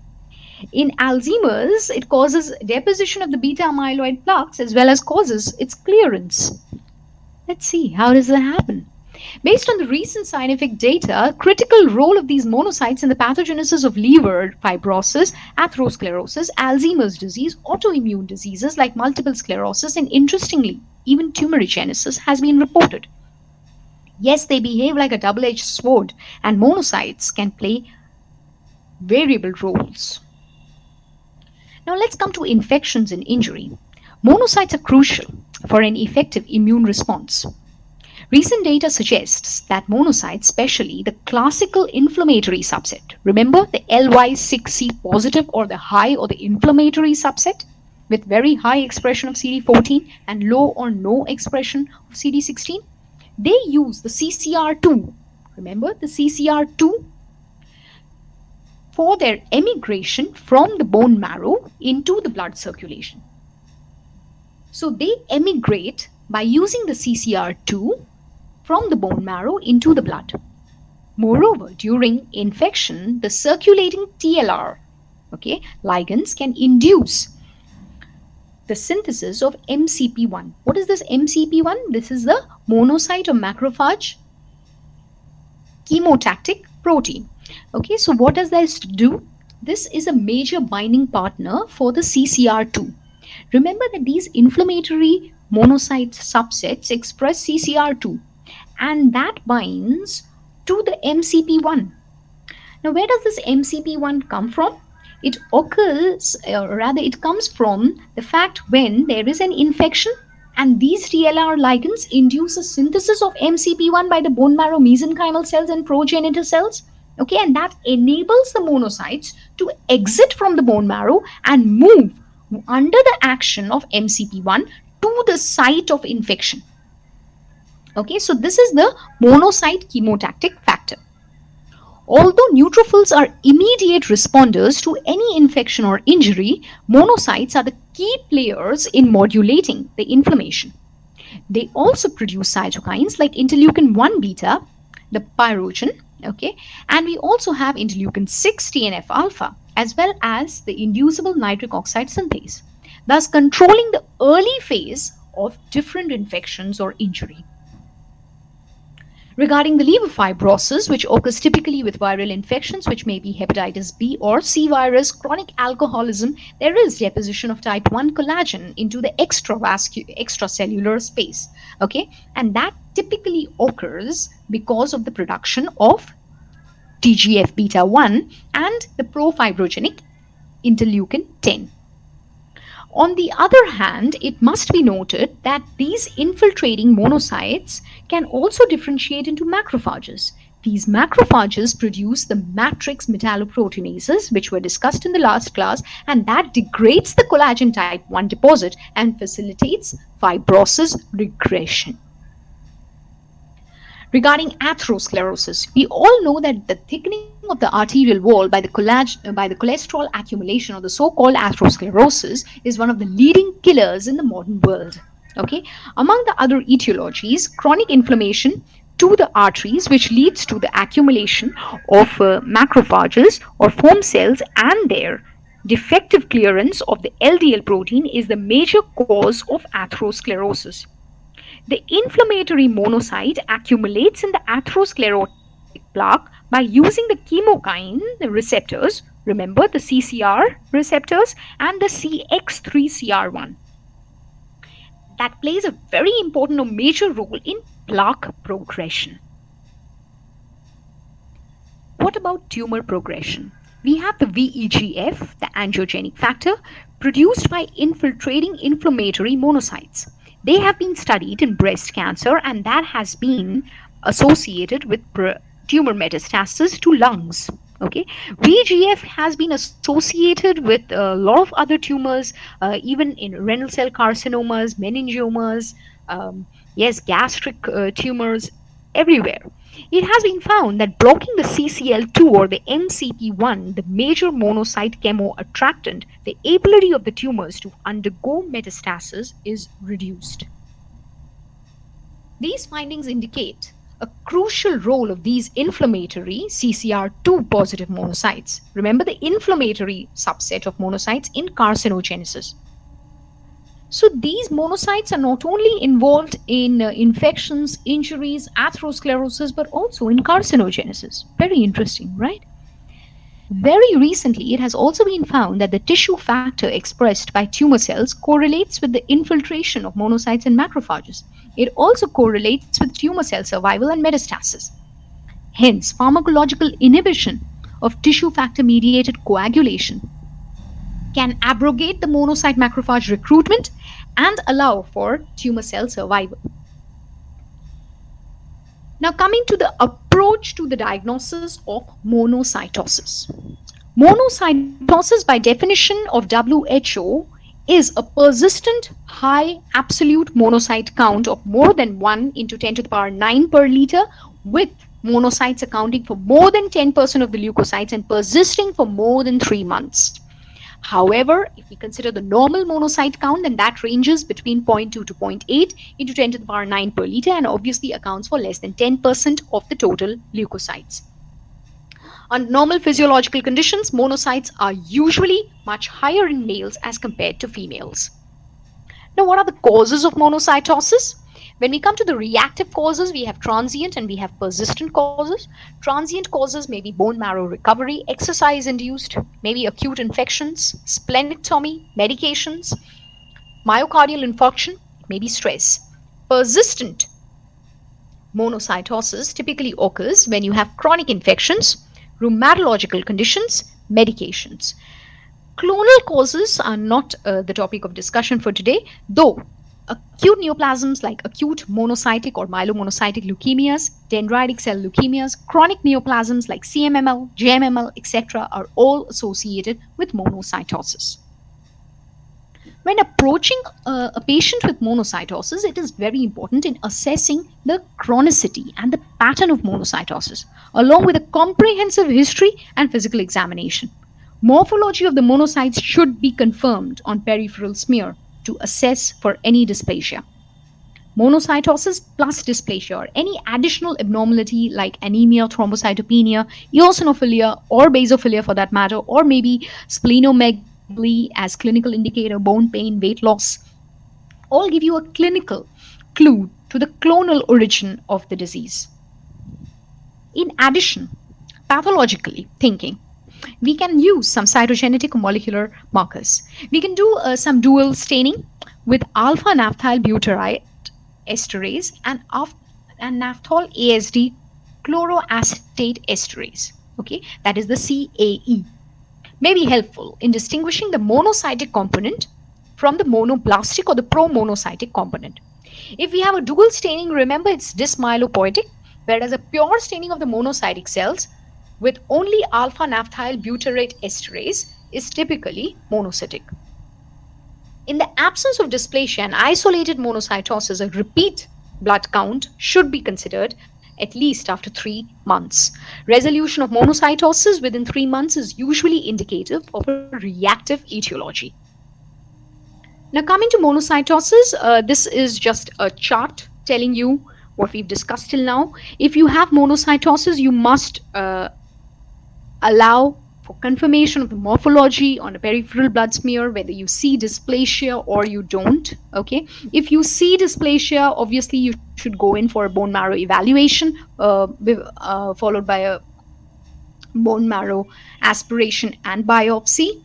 In Alzheimer's, it causes deposition of the beta amyloid plaques as well as causes its clearance. Let's see, how does that happen? Based on the recent scientific data, critical role of these monocytes in the pathogenesis of liver fibrosis, atherosclerosis, Alzheimer's disease, autoimmune diseases like multiple sclerosis, and interestingly, even tumorigenesis has been reported. Yes, they behave like a double-edged sword, and monocytes can play variable roles. Now let's come to infections and injury. Monocytes are crucial for an effective immune response. Recent data suggests that monocytes, especially the classical inflammatory subset, remember the LY6C positive or the high or the inflammatory subset with very high expression of CD14 and low or no expression of CD16, they use the CCR2, remember the CCR2, for their emigration from the bone marrow into the blood circulation. So they emigrate by using the CCR2 from the bone marrow into the blood. Moreover, during infection, the circulating TLR ligands can induce the synthesis of MCP1. What is this MCP1? This is the monocyte or macrophage chemotactic protein. Okay, so what does this do? This is a major binding partner for the CCR2. Remember that these inflammatory monocyte subsets express CCR2, and that binds to the MCP1. Now, where does this MCP1 come from? It occurs, or rather it comes from the fact when there is an infection and these TLR ligands induce a synthesis of MCP1 by the bone marrow mesenchymal cells and progenitor cells. Okay, and that enables the monocytes to exit from the bone marrow and move under the action of MCP1 to the site of infection. Okay, so this is the monocyte chemotactic factor. Although neutrophils are immediate responders to any infection or injury, monocytes are the key players in modulating the inflammation. They also produce cytokines like interleukin-1 beta, the pyrogen, and we also have interleukin-6 TNF-alpha, as well as the inducible nitric oxide synthase, thus controlling the early phase of different infections or injury. Regarding the liver fibrosis, which occurs typically with viral infections, which may be hepatitis B or C virus, chronic alcoholism, there is deposition of type 1 collagen into the extracellular space, and that typically occurs because of the production of TGF-beta 1 and the profibrogenic interleukin 10. On the other hand, it must be noted that these infiltrating monocytes can also differentiate into macrophages. These macrophages produce the matrix metalloproteinases, which were discussed in the last class, and that degrades the collagen type 1 deposit and facilitates fibrosis regression. Regarding atherosclerosis, we all know that the thickening of the arterial wall by the cholesterol accumulation, or the so-called atherosclerosis, is one of the leading killers in the modern world. Among the other etiologies, chronic inflammation to the arteries, which leads to the accumulation of macrophages or foam cells, and their defective clearance of the LDL protein, is the major cause of atherosclerosis. The inflammatory monocyte accumulates in the atherosclerotic plaque by using the chemokine, the receptors, remember the CCR receptors and the CX3CR1. That plays a very important or major role in plaque progression. What about tumor progression? We have the VEGF, the angiogenic factor, produced by infiltrating inflammatory monocytes. They have been studied in breast cancer, and that has been associated with tumor metastasis to lungs. VEGF has been associated with a lot of other tumors, even in renal cell carcinomas, meningiomas, gastric tumors, everywhere. It has been found that blocking the CCL2 or the MCP1, the major monocyte chemoattractant, the ability of the tumors to undergo metastasis is reduced. These findings indicate a crucial role of these inflammatory CCR2 positive monocytes. Remember the inflammatory subset of monocytes in carcinogenesis. So these monocytes are not only involved in infections, injuries, atherosclerosis, but also in carcinogenesis. Very interesting, right? Very recently, it has also been found that the tissue factor expressed by tumor cells correlates with the infiltration of monocytes and macrophages. It also correlates with tumor cell survival and metastasis. Hence, pharmacological inhibition of tissue factor mediated coagulation can abrogate the monocyte macrophage recruitment and allow for tumor cell survival. Now, coming to the approach to the diagnosis of monocytosis. Monocytosis, by definition of WHO, is a persistent high absolute monocyte count of more than 1 into 10 to the power 9 per liter, with monocytes accounting for more than 10% of the leukocytes and persisting for more than 3 months. However, if we consider the normal monocyte count, then that ranges between 0.2 to 0.8 into 10 to the power 9 per liter, and obviously accounts for less than 10% of the total leukocytes. Under normal physiological conditions, monocytes are usually much higher in males as compared to females. Now, what are the causes of monocytosis? When we come to the reactive causes, we have transient and we have persistent causes. Transient causes may be bone marrow recovery, exercise-induced, maybe acute infections, splenectomy, medications, myocardial infarction, maybe stress. Persistent monocytosis typically occurs when you have chronic infections, rheumatological conditions, medications. Clonal causes are not the topic of discussion for today, though acute neoplasms like acute monocytic or myelomonocytic leukemias, dendritic cell leukemias, chronic neoplasms like CMML, JMML, etc. are all associated with monocytosis. When approaching a patient with monocytosis, it is very important in assessing the chronicity and the pattern of monocytosis, along with a comprehensive history and physical examination. Morphology of the monocytes should be confirmed on peripheral smear to assess for any dysplasia. Monocytosis plus dysplasia or any additional abnormality like anemia, thrombocytopenia, eosinophilia or basophilia for that matter, or maybe splenomegaly as clinical indicator, bone pain, weight loss, all give you a clinical clue to the clonal origin of the disease. In addition, pathologically thinking, we can use some cytogenetic molecular markers. We can do some dual staining with alpha naphthol butyrate esterase and naphthol ASD chloroacetate esterase. Okay, that is the CAE. May be helpful in distinguishing the monocytic component from the monoblastic or the pro-monocytic component. If we have a dual staining, remember it's dysmyelopoietic, whereas a pure staining of the monocytic cells with only alpha naphthol butyrate esterase is typically monocytic. In the absence of dysplasia and isolated monocytosis, a repeat blood count should be considered at least after 3 months. Resolution of monocytosis within 3 months is usually indicative of a reactive etiology. Now, coming to monocytosis, this is just a chart telling you what we've discussed till now. If you have monocytosis, you must allow for confirmation of the morphology on a peripheral blood smear, whether you see dysplasia or you don't. Okay, if you see dysplasia, obviously you should go in for a bone marrow evaluation, followed by a bone marrow aspiration and biopsy,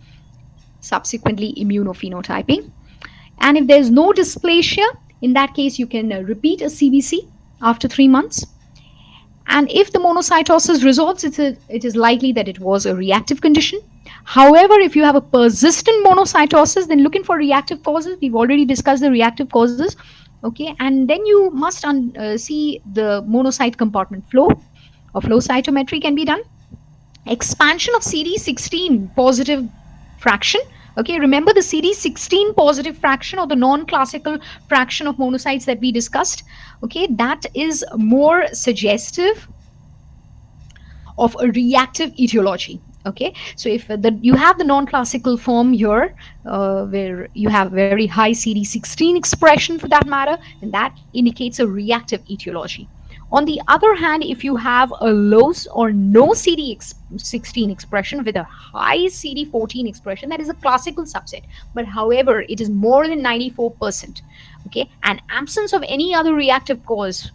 subsequently immunophenotyping. And if there's no dysplasia, in that case you can repeat a CBC after 3 months. And if the monocytosis resolves, it is likely that it was a reactive condition. However, if you have a persistent monocytosis, then looking for reactive causes. We've already discussed the reactive causes. Okay, and then you must see the monocyte compartment flow, or flow cytometry can be done. Expansion of CD16 positive fraction. Okay, remember the CD16 positive fraction or the non-classical fraction of monocytes that we discussed. Okay, that is more suggestive of a reactive etiology. Okay, so if you have the non-classical form here, where you have very high CD16 expression for that matter, then that indicates a reactive etiology. On the other hand, if you have a low or no CD16 expression with a high CD14 expression, that is a classical subset. But however, it is more than 94%, okay, and absence of any other reactive cause,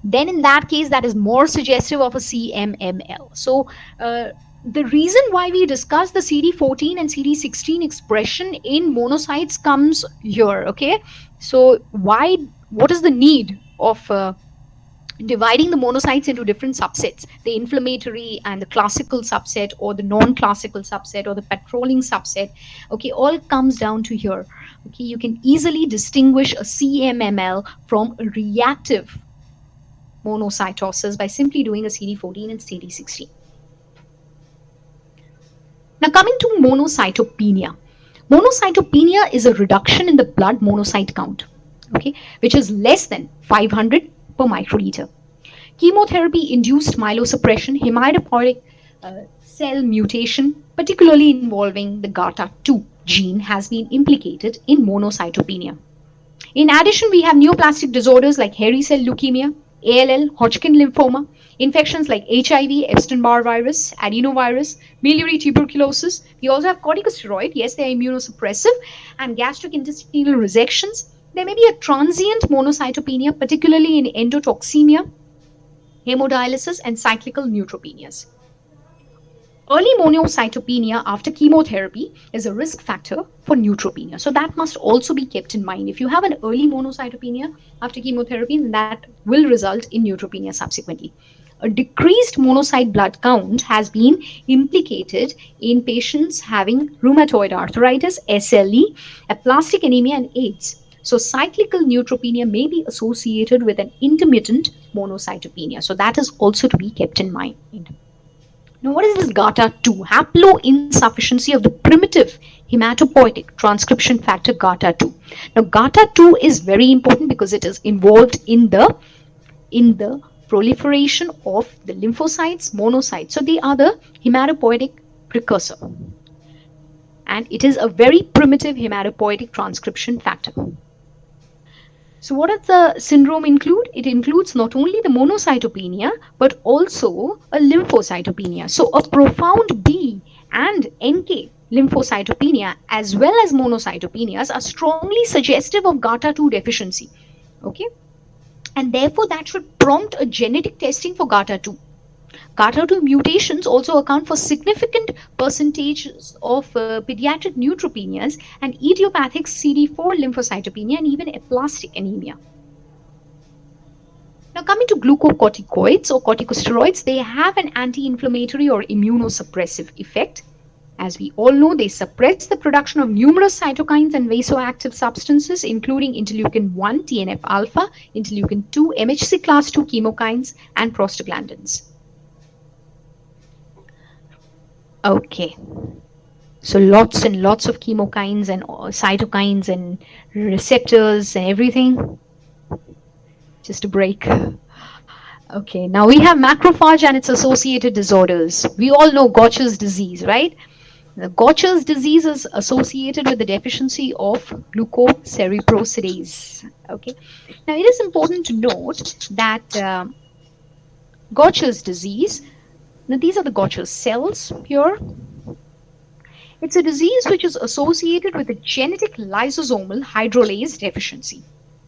then in that case, that is more suggestive of a CMML. So the reason why we discuss the CD14 and CD16 expression in monocytes comes here, okay? So what is the need of dividing the monocytes into different subsets, the inflammatory and the classical subset, or the non-classical subset, or the patrolling subset? Okay, all comes down to here. Okay, you can easily distinguish a CMML from a reactive monocytosis by simply doing a CD14 and CD16. Now, coming to monocytopenia. Monocytopenia is a reduction in the blood monocyte count, okay, which is less than 500 per microliter. Chemotherapy-induced myelosuppression, hematopoietic cell mutation, particularly involving the GATA2 gene, has been implicated in monocytopenia. In addition, we have neoplastic disorders like hairy cell leukemia, ALL, Hodgkin lymphoma, infections like HIV, Epstein-Barr virus, adenovirus, biliary tuberculosis. We also have corticosteroid, yes, they are immunosuppressive, and gastrointestinal resections. There may be a transient monocytopenia, particularly in endotoxemia, hemodialysis, and cyclical neutropenias. Early monocytopenia after chemotherapy is a risk factor for neutropenia. So that must also be kept in mind. If you have an early monocytopenia after chemotherapy, then that will result in neutropenia subsequently. A decreased monocyte blood count has been implicated in patients having rheumatoid arthritis, SLE, aplastic anemia, and AIDS. So cyclical neutropenia may be associated with an intermittent monocytopenia. So that is also to be kept in mind. Now, what is this GATA2? Haploinsufficiency of the primitive hematopoietic transcription factor GATA2. Now, GATA2 is very important because it is involved in the proliferation of the lymphocytes, monocytes. So they are the hematopoietic precursor. And it is a very primitive hematopoietic transcription factor. So what does the syndrome include? It includes not only the monocytopenia, but also a lymphocytopenia. So a profound B and NK lymphocytopenia as well as monocytopenias are strongly suggestive of GATA2 deficiency. Okay? And therefore that should prompt a genetic testing for GATA2. GATA2 mutations also account for significant percentages of pediatric neutropenias and idiopathic CD4 lymphocytopenia and even aplastic anemia. Now coming to glucocorticoids or corticosteroids, they have an anti-inflammatory or immunosuppressive effect. As we all know, they suppress the production of numerous cytokines and vasoactive substances, including interleukin-1, TNF-alpha, interleukin-2, MHC class II chemokines, and prostaglandins. Okay, so lots and lots of chemokines and cytokines and receptors and everything. Just a break. Okay, now we have macrophage and its associated disorders. We all know Gaucher's disease, right? The Gaucher's disease is associated with the deficiency of glucocerebrosidase. Okay, now it is important to note that Gaucher's disease, now these are the Gaucher's cells here. It's a disease which is associated with a genetic lysosomal hydrolase deficiency.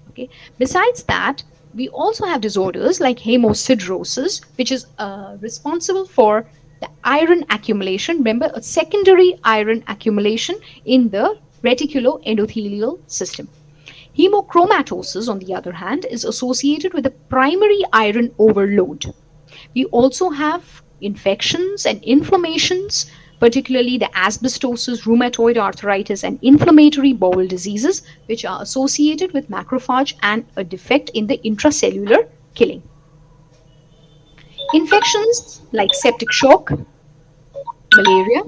Okay, besides that, we also have disorders like hemosiderosis, which is responsible for the iron accumulation. Remember, a secondary iron accumulation in the reticuloendothelial system. Hemochromatosis, on the other hand, is associated with a primary iron overload. We also have infections and inflammations, particularly the asbestosis, rheumatoid arthritis, and inflammatory bowel diseases, which are associated with macrophage and a defect in the intracellular killing. Infections like septic shock, malaria.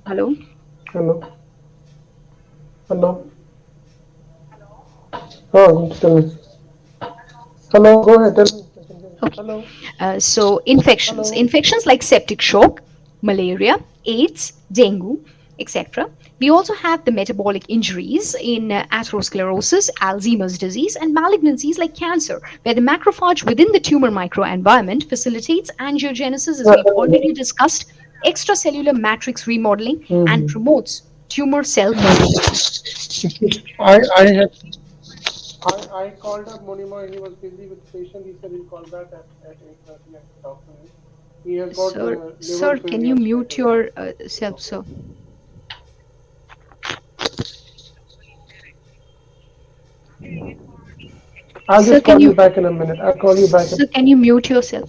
Hello? Hello. Hello. Oh, tell me. Hello, go ahead, tell me. Okay. Hello. So infections. Hello. Infections like septic shock, malaria, AIDS, dengue, etc. We also have the metabolic injuries in atherosclerosis, Alzheimer's disease, and malignancies like cancer, where the macrophage within the tumor microenvironment facilitates angiogenesis, as we've already discussed, extracellular matrix remodeling, and promotes tumor cell mobility. I called up Monima. He was busy with patient. He said he'll call back at 8:30 and talk to him. He has got Sir, can you mute yourself, sir? I'll just call you back in a minute. I'll call you back. Sir, can you mute yourself?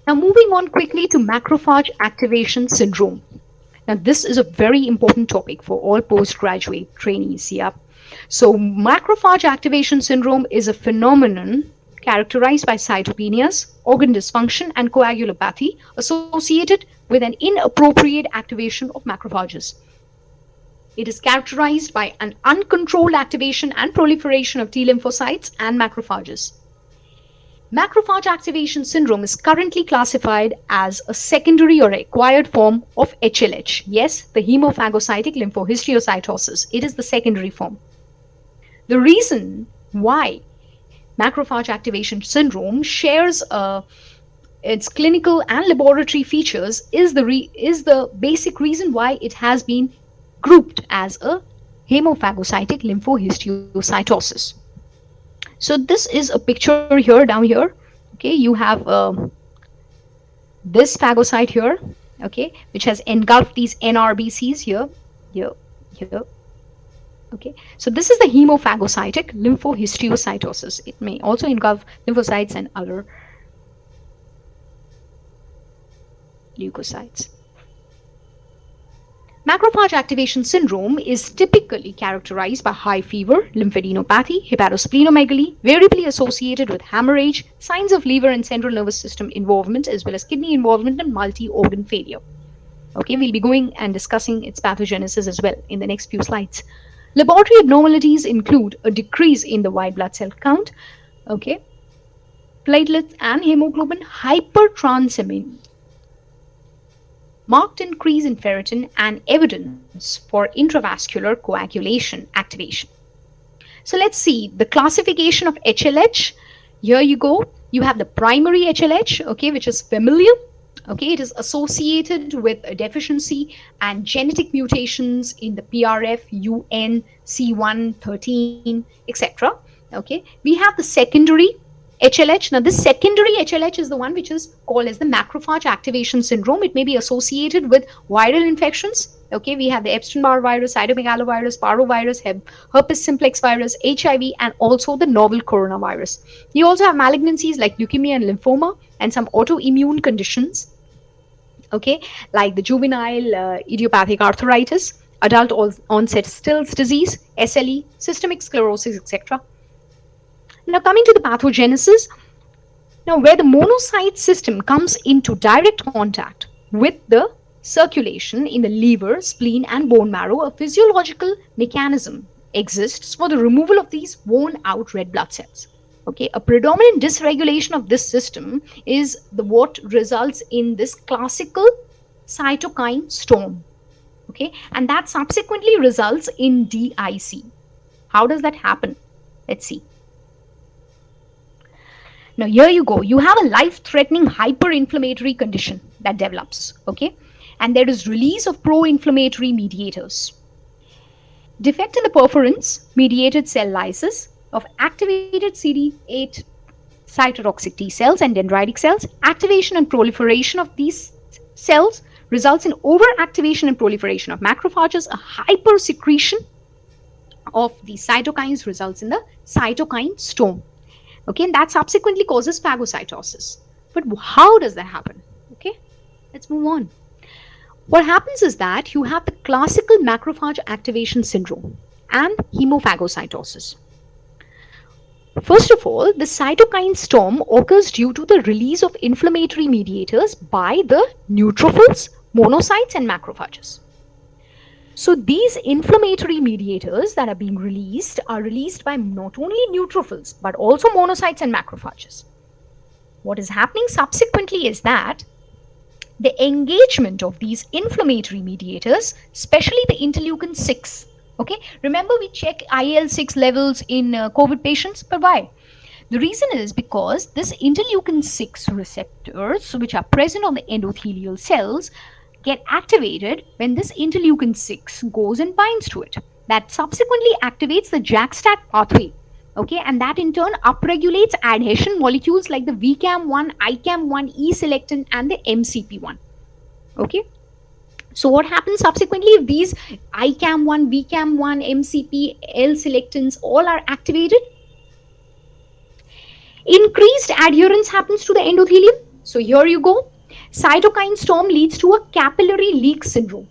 Now moving on quickly to macrophage activation syndrome. Now this is a very important topic for all postgraduate trainees. Yeah. So macrophage activation syndrome is a phenomenon characterized by cytopenias, organ dysfunction, and coagulopathy associated with an inappropriate activation of macrophages. It is characterized by an uncontrolled activation and proliferation of T lymphocytes and macrophages. Macrophage activation syndrome is currently classified as a secondary or acquired form of HLH. Yes, the hemophagocytic lymphohistiocytosis. It is the secondary form. The reason why macrophage activation syndrome shares its clinical and laboratory features is the basic reason why it has been grouped as a hemophagocytic lymphohistiocytosis. So this is a picture here, down here. Okay, you have this phagocyte here, okay, which has engulfed these NRBCs here. Okay, so this is the hemophagocytic lymphohistiocytosis. It may also engulf lymphocytes and other leukocytes. Macrophage activation syndrome is typically characterized by high fever, lymphadenopathy, hepatosplenomegaly, variably associated with hemorrhage, signs of liver and central nervous system involvement, as well as kidney involvement and multi-organ failure. Okay, we'll be going and discussing its pathogenesis as well in the next few slides. Laboratory abnormalities include a decrease in the white blood cell count, okay, platelets and hemoglobin, hypertransamin, marked increase in ferritin, and evidence for intravascular coagulation activation. So let's see the classification of HLH. Here you go. You have the primary HLH, okay, which is familial. Okay, it is associated with a deficiency and genetic mutations in the PRF, UN, C1, 13, etc. Okay, we have the secondary HLH. Now, this secondary HLH is the one which is called as the macrophage activation syndrome. It may be associated with viral infections. Okay, we have the Epstein-Barr virus, cytomegalovirus, parvovirus, herpes simplex virus, HIV, and also the novel coronavirus. You also have malignancies like leukemia and lymphoma, and some autoimmune conditions, okay, like the juvenile idiopathic arthritis, adult onset Still's disease, SLE, systemic sclerosis, etc. Now, coming to the pathogenesis, now where the monocyte system comes into direct contact with the circulation in the liver, spleen, and bone marrow, a physiological mechanism exists for the removal of these worn out red blood cells. Okay, a predominant dysregulation of this system is what results in this classical cytokine storm. Okay, and that subsequently results in DIC. How does that happen? Let's see. Now, here you go. You have a life-threatening hyperinflammatory condition that develops, okay? And there is release of pro-inflammatory mediators. Defect in the perforance mediated cell lysis of activated CD8 cytotoxic T cells and dendritic cells. Activation and proliferation of these cells results in overactivation and proliferation of macrophages. A hypersecretion of the cytokines results in the cytokine storm. Okay, and that subsequently causes phagocytosis. But how does that happen? Okay, let's move on. What happens is that you have the classical macrophage activation syndrome and hemophagocytosis. First of all, the cytokine storm occurs due to the release of inflammatory mediators by the neutrophils, monocytes, and macrophages. So these inflammatory mediators that are being released are released by not only neutrophils but also monocytes and macrophages. What is happening subsequently is that the engagement of these inflammatory mediators, especially the interleukin 6, okay, remember we check IL-6 levels in COVID patients, but why? The reason is because this interleukin 6 receptors, which are present on the endothelial cells, get activated when this interleukin 6 goes and binds to it. That subsequently activates the JAK-STAT pathway, okay, and that in turn upregulates adhesion molecules like the VCAM1, ICAM1, E-selectin, and the MCP1, okay. So what happens subsequently if these ICAM1, VCAM1, MCP, L-selectins all are activated? Increased adherence happens to the endothelium. So here you go. Cytokine storm leads to a capillary leak syndrome.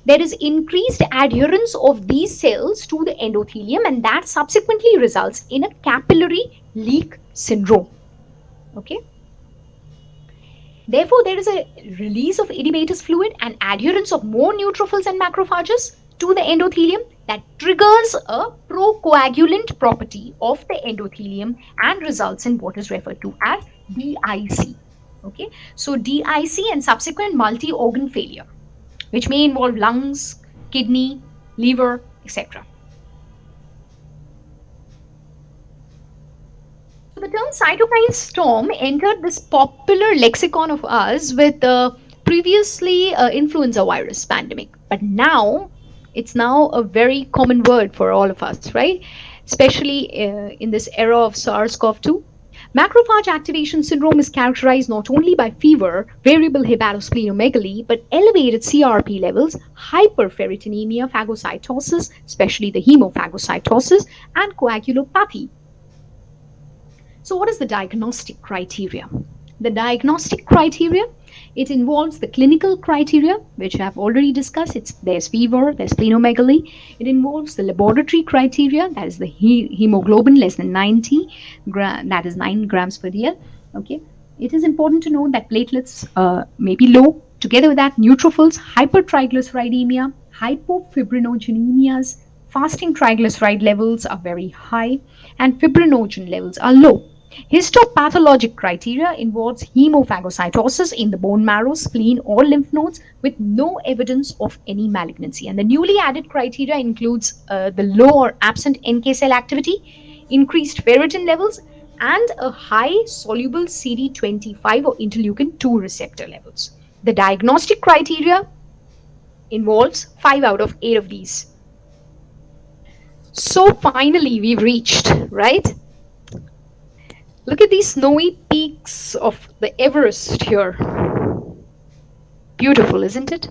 There is increased adherence of these cells to the endothelium, and that subsequently results in a capillary leak syndrome. Okay. Therefore, there is a release of edematous fluid and adherence of more neutrophils and macrophages to the endothelium that triggers a procoagulant property of the endothelium and results in what is referred to as DIC. Okay, so DIC and subsequent multi-organ failure, which may involve lungs, kidney, liver, etc. So the term cytokine storm entered this popular lexicon of ours with the previously influenza virus pandemic, but now it's now a very common word for all of us, right? Especially in this era of SARS-CoV-2. Macrophage activation syndrome is characterized not only by fever, variable hepatosplenomegaly, but elevated CRP levels, hyperferritinemia, phagocytosis, especially the hemophagocytosis, and coagulopathy. So what is the diagnostic criteria? The diagnostic criteria, it involves the clinical criteria, which I have already discussed. There's fever, there's splenomegaly. It involves the laboratory criteria, that is the hemoglobin less than 90, that is 9 grams per dl. Okay. It is important to note that platelets may be low. Together with that, neutrophils, hypertriglyceridemia, hypofibrinogenemias, fasting triglyceride levels are very high, and fibrinogen levels are low. Histopathologic criteria involves hemophagocytosis in the bone marrow, spleen, or lymph nodes with no evidence of any malignancy. And the newly added criteria includes the low or absent NK cell activity, increased ferritin levels, and a high soluble CD25 or interleukin 2 receptor levels. The diagnostic criteria involves 5 out of 8 of these. So finally we've reached, right? Look at these snowy peaks of the Everest here. Beautiful, isn't it?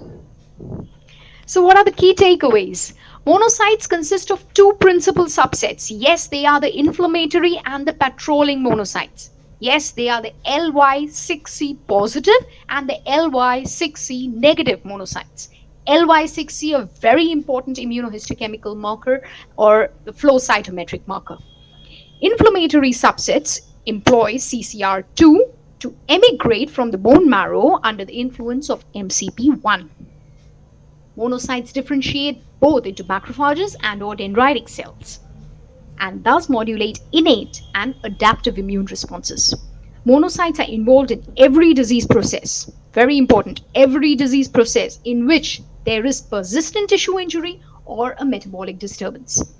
So what are the key takeaways? Monocytes consist of 2 principal subsets. Yes, they are the inflammatory and the patrolling monocytes. Yes, they are the LY6C positive and the LY6C negative monocytes. LY6C, a very important immunohistochemical marker or the flow cytometric marker. Inflammatory subsets employ CCR2 to emigrate from the bone marrow under the influence of MCP1. Monocytes differentiate both into macrophages and or dendritic cells and thus modulate innate and adaptive immune responses. Monocytes are involved in every disease process, very important, every disease process in which there is persistent tissue injury or a metabolic disturbance.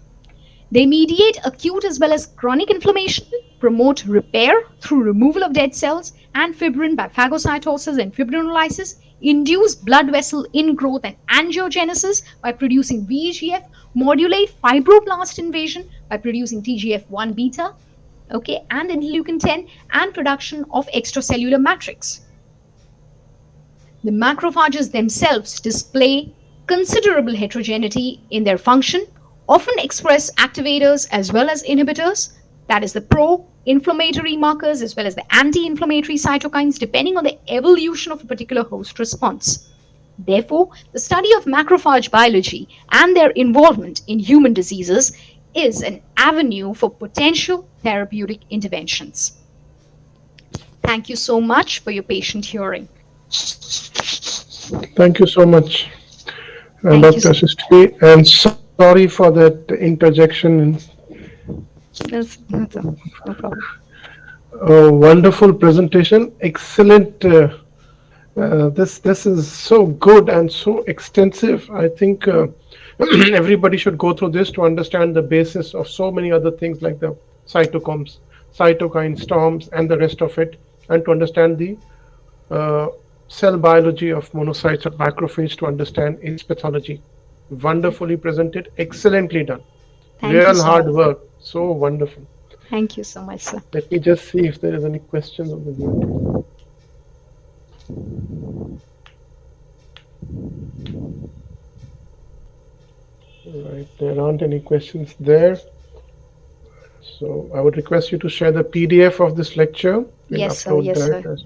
They mediate acute as well as chronic inflammation, promote repair through removal of dead cells, and fibrin by phagocytosis and fibrinolysis, induce blood vessel ingrowth and angiogenesis by producing VEGF, modulate fibroblast invasion by producing TGF-1 beta, okay, and interleukin 10, and production of extracellular matrix. The macrophages themselves display considerable heterogeneity in their function, often express activators as well as inhibitors, that is the pro-inflammatory markers as well as the anti-inflammatory cytokines, depending on the evolution of a particular host response. Therefore, the study of macrophage biology and their involvement in human diseases is an avenue for potential therapeutic interventions. Thank you so much for your patient hearing. Thank you so much, Thank Dr. you so Shristi, and sorry for that interjection. That's no problem. A wonderful presentation, excellent. This is so good and so extensive. I think everybody should go through this to understand the basis of so many other things like the cytochromes, cytokine storms, and the rest of it, and to understand the cell biology of monocytes and macrophage to understand its pathology. Wonderfully presented, excellently done. Thank you Real so hard much. work, so wonderful. Thank you so much, sir. Let me just see if there is any questions on the board. Right, there aren't any questions there. So I would request you to share the PDF of this lecture. We'll Yes, sir. upload Yes, that sir. as-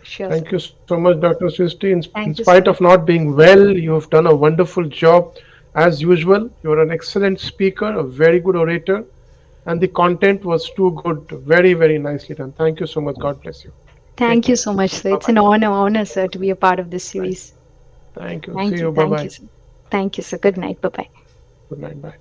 Sure. Thank you so much, Dr. Shristi. In Thank you, spite sir. of not being well, you have done a wonderful job as usual. You're an excellent speaker, a very good orator, and the content was too good. Very, very nicely done. Thank you so much. God bless you. Thank you so much, sir. It's an honor, sir, to be a part of this series. Thank you. Thank See you. you. Thank Bye-bye. you, sir. Thank you, sir. Good night. Bye bye. Good night. Bye.